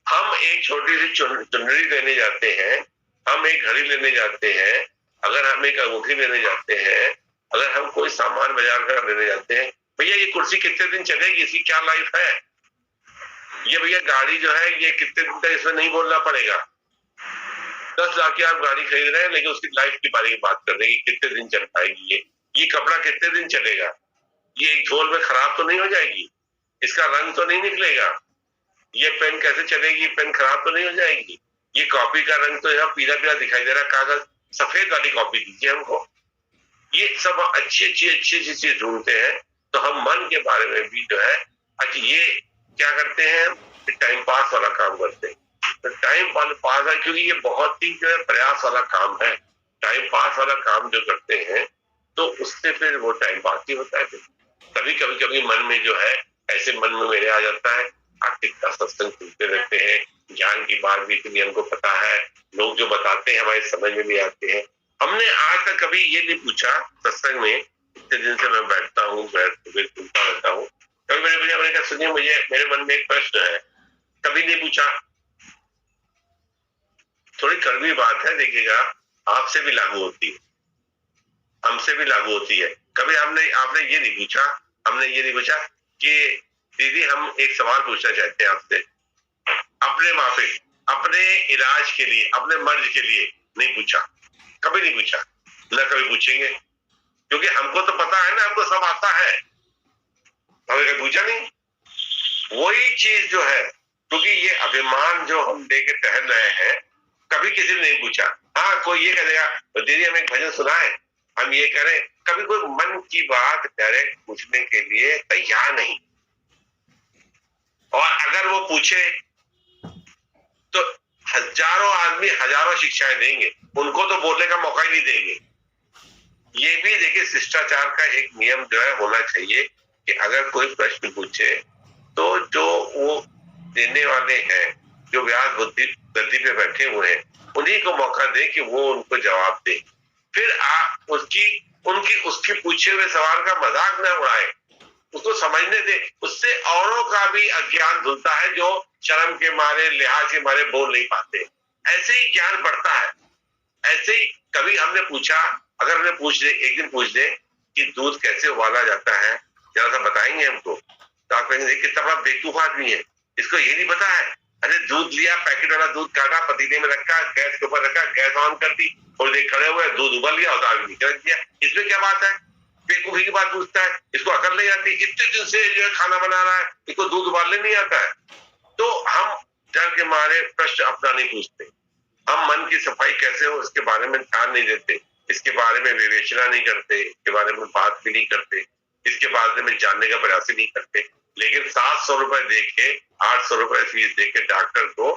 S1: हम एक छोटी सी चुनरी लेने जाते हैं, हम एक घड़ी लेने जाते हैं, अगर हम एक अंगूठी लेने जाते हैं, अगर हम कोई सामान बाजार का लेने जाते हैं, भैया ये कुर्सी कितने दिन चलेगी, इसकी क्या लाइफ है? ये भैया गाड़ी जो है ये कितने दिन तक इसमें नहीं बोलना पड़ेगा। 10 लाख की आप गाड़ी खरीद रहे हैं, लेकिन उसकी लाइफ के बारे में बात कर रहे हैं कि कितने दिन चल पाएगी, ये कपड़ा कितने दिन चलेगा, ये एक झोल में खराब तो नहीं हो जाएगी, इसका रंग तो नहीं निकलेगा, ये पेन कैसे चलेगी, पेन खराब तो नहीं हो जाएगी, ये कॉपी का रंग तो यहाँ पीला पीला दिखाई दे रहा, कागज सफेद वाली कॉपी दीजिए हमको। ये सब अच्छी चीज ढूंढते हैं। तो हम मन के बारे में भी जो है अच्छा ये क्या करते हैं, टाइम पास वाला काम करते हैं। तो टाइम पास है क्योंकि ये बहुत ही जो है प्रयास वाला काम है। टाइम पास वाला काम जो करते हैं तो उससे फिर वो टाइम पास ही होता है। कभी कभी मन में जो है ऐसे मन में मेरे आ जाता है, आप कितना सत्संग सुनते रहते हैं, ज्ञान की बात भी इतनी हमको पता है, लोग जो बताते हैं हमारे समझ में भी आते हैं। हमने आज तक कभी ये नहीं पूछा सत्संग में, इतने दिन से मैं बैठता हूँ, सुनता रहता हूँ, कभी मैंने कहा सुनिए मुझे मेरे मन में एक प्रश्न है, कभी नहीं पूछा। थोड़ी कड़वी बात है, देखिएगा आपसे भी लागू होती है, हमसे भी लागू होती है। कभी आपने ये नहीं पूछा, हमने ये नहीं पूछा कि दीदी हम एक सवाल पूछना चाहते हैं आपसे, अपने माफिक अपने इलाज के लिए, अपने मर्ज के लिए नहीं पूछा, कभी नहीं पूछा, ना कभी पूछेंगे, क्योंकि हमको तो पता है ना, हमको सब आता है, हमने कभी पूछा नहीं। वही चीज जो है, क्योंकि ये अभिमान जो हम लेके टहल रहे हैं, कभी किसी ने नहीं पूछा। हाँ कोई ये कहेगा तो दीदी हमें एक भजन सुनाए, हम ये करें, कभी कोई मन की बात डायरेक्ट पूछने के लिए तैयार नहीं। और अगर वो पूछे तो हजारों आदमी हजारों शिक्षाएं देंगे, उनको तो बोलने का मौका ही नहीं देंगे। ये भी देखिए शिष्टाचार का एक नियम जो है होना चाहिए कि अगर कोई प्रश्न पूछे तो जो वो देने वाले हैं, जो व्यास बुद्धि गद्दी पे बैठे हुए हैं, उन्हीं को मौका दे कि वो उनको जवाब दे। फिर आप उनकी उसके पूछे हुए सवाल का मजाक न उड़ाए, उसको समझने दे। उससे औरों का भी अज्ञान धुलता है जो शर्म के मारे, लिहाज के मारे बोल नहीं पाते। ऐसे ही ज्ञान बढ़ता है। ऐसे ही कभी हमने पूछा, अगर हमने पूछ दे, एक दिन पूछ दे कि दूध कैसे उबाला जाता है, जरा सा बताएंगे हमको, तो आप कहेंगे कितना बड़ा बेवकूफ आदमी है, इसको ये नहीं पता है। अरे दूध लिया, पैकेट वाला दूध काटा, पतीले में रखा, गैस के ऊपर रखा, गैस ऑन कर दी, थोड़ी देर खड़े हुए, दूध उबल गया, उतार निकल दिया। इसमें क्या बात है? बेवकूफी की बात पूछता है, इसको अकल नहीं आती, इतने दिन से जो है खाना बना रहा है, इसको दूध उबालने नहीं आता है। तो हम डर के मारे प्रश्न अपना नहीं पूछते, हम मन की सफाई कैसे हो इसके बारे में ध्यान नहीं देते, इसके बारे में विवेचना नहीं करते, इसके बारे में बात भी नहीं करते, इसके बारे में जानने का प्रयास ही नहीं करते। लेकिन 700 रुपए दे के, 800 रुपए फीस दे के डॉक्टर को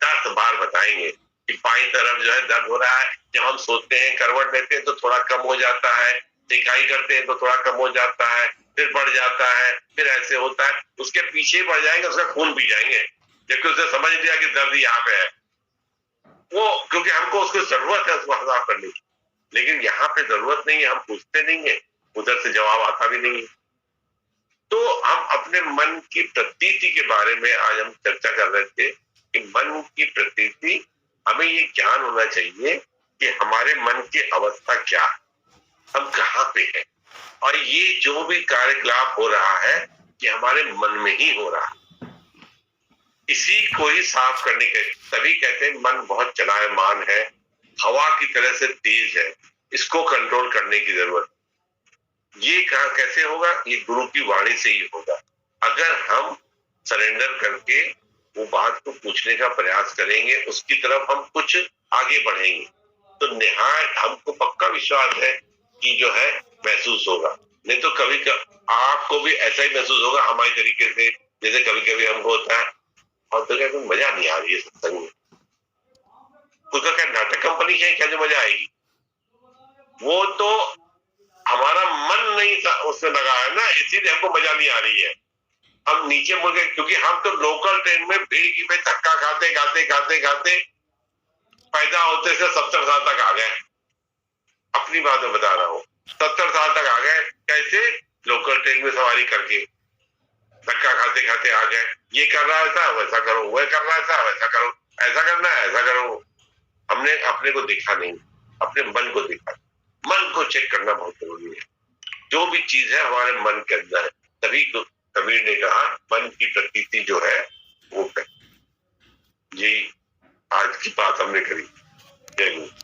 S1: 10 बार बताएंगे कि बाईं तरफ जो है दर्द हो रहा है। जब हम सोते हैं, करवट लेते हैं तो थोड़ा कम हो जाता है, दिखाई करते हैं तो थोड़ा कम हो जाता है, फिर बढ़ जाता है, फिर ऐसे होता है। उसके पीछे बढ़ जाएंगे, उसका खून पी जाएंगे, जबकि उसे समझ लिया कि दर्द यहाँ पे है वो, क्योंकि हमको उसको जरूरत है उसको हटा करने की। लेकिन यहाँ पे जरूरत नहीं है, हम पूछते नहीं है, उधर से जवाब आता भी नहीं है। तो हम अपने मन की प्रतीति के बारे में आज हम चर्चा कर रहे थे कि मन की प्रतीति, हमें ये ज्ञान होना चाहिए कि हमारे मन की अवस्था क्या है, हम कहाँ पे हैं, और ये जो भी कार्यकलाप हो रहा है कि हमारे मन में ही हो रहा है। इसी को ही साफ करने के, तभी कहते हैं मन बहुत चलायमान है, हवा की तरह से तेज है, इसको कंट्रोल करने की जरूरत। ये कहा कैसे होगा? ये गुरु की वाणी से ही होगा। अगर हम सरेंडर करके वो बात को पूछने का प्रयास करेंगे, उसकी तरफ हम कुछ आगे बढ़ेंगे, तो निहायत हमको पक्का विश्वास है कि जो है महसूस होगा। नहीं तो कभी आपको भी ऐसा ही महसूस होगा हमारे तरीके से, जैसे कभी कभी हमको होता है और तो क्या मजा नहीं आ रही है सत्संग में, उसका क्या नाटक कंपनी है क्या जो मजा आएगी? वो तो हमारा मन नहीं उसमें लगा है ना, इसीलिए हमको मजा नहीं आ रही है। हम नीचे मुड़ गए, क्योंकि हम तो लोकल ट्रेन में भीड़ की में धक्का खाते खाते खाते खाते पैदा होते से 70 साल तक आ गए। अपनी बात में बता रहा हूँ, 70 साल तक आ गए। कैसे? लोकल ट्रेन में सवारी करके धक्का खाते खाते आ गए। ये कर रहा है था वैसा करो, वह कर रहा था वैसा करो, ऐसा करना है ऐसा करो। हमने अपने को देखा नहीं, अपने मन को देखा। मन को चेक करना बहुत जरूरी है। जो भी चीज है हमारे मन के अंदर है। तभी तो कबीर ने कहा मन की प्रतीति जो है वो कर। जी आज की बात हमने करी। जय गुरु।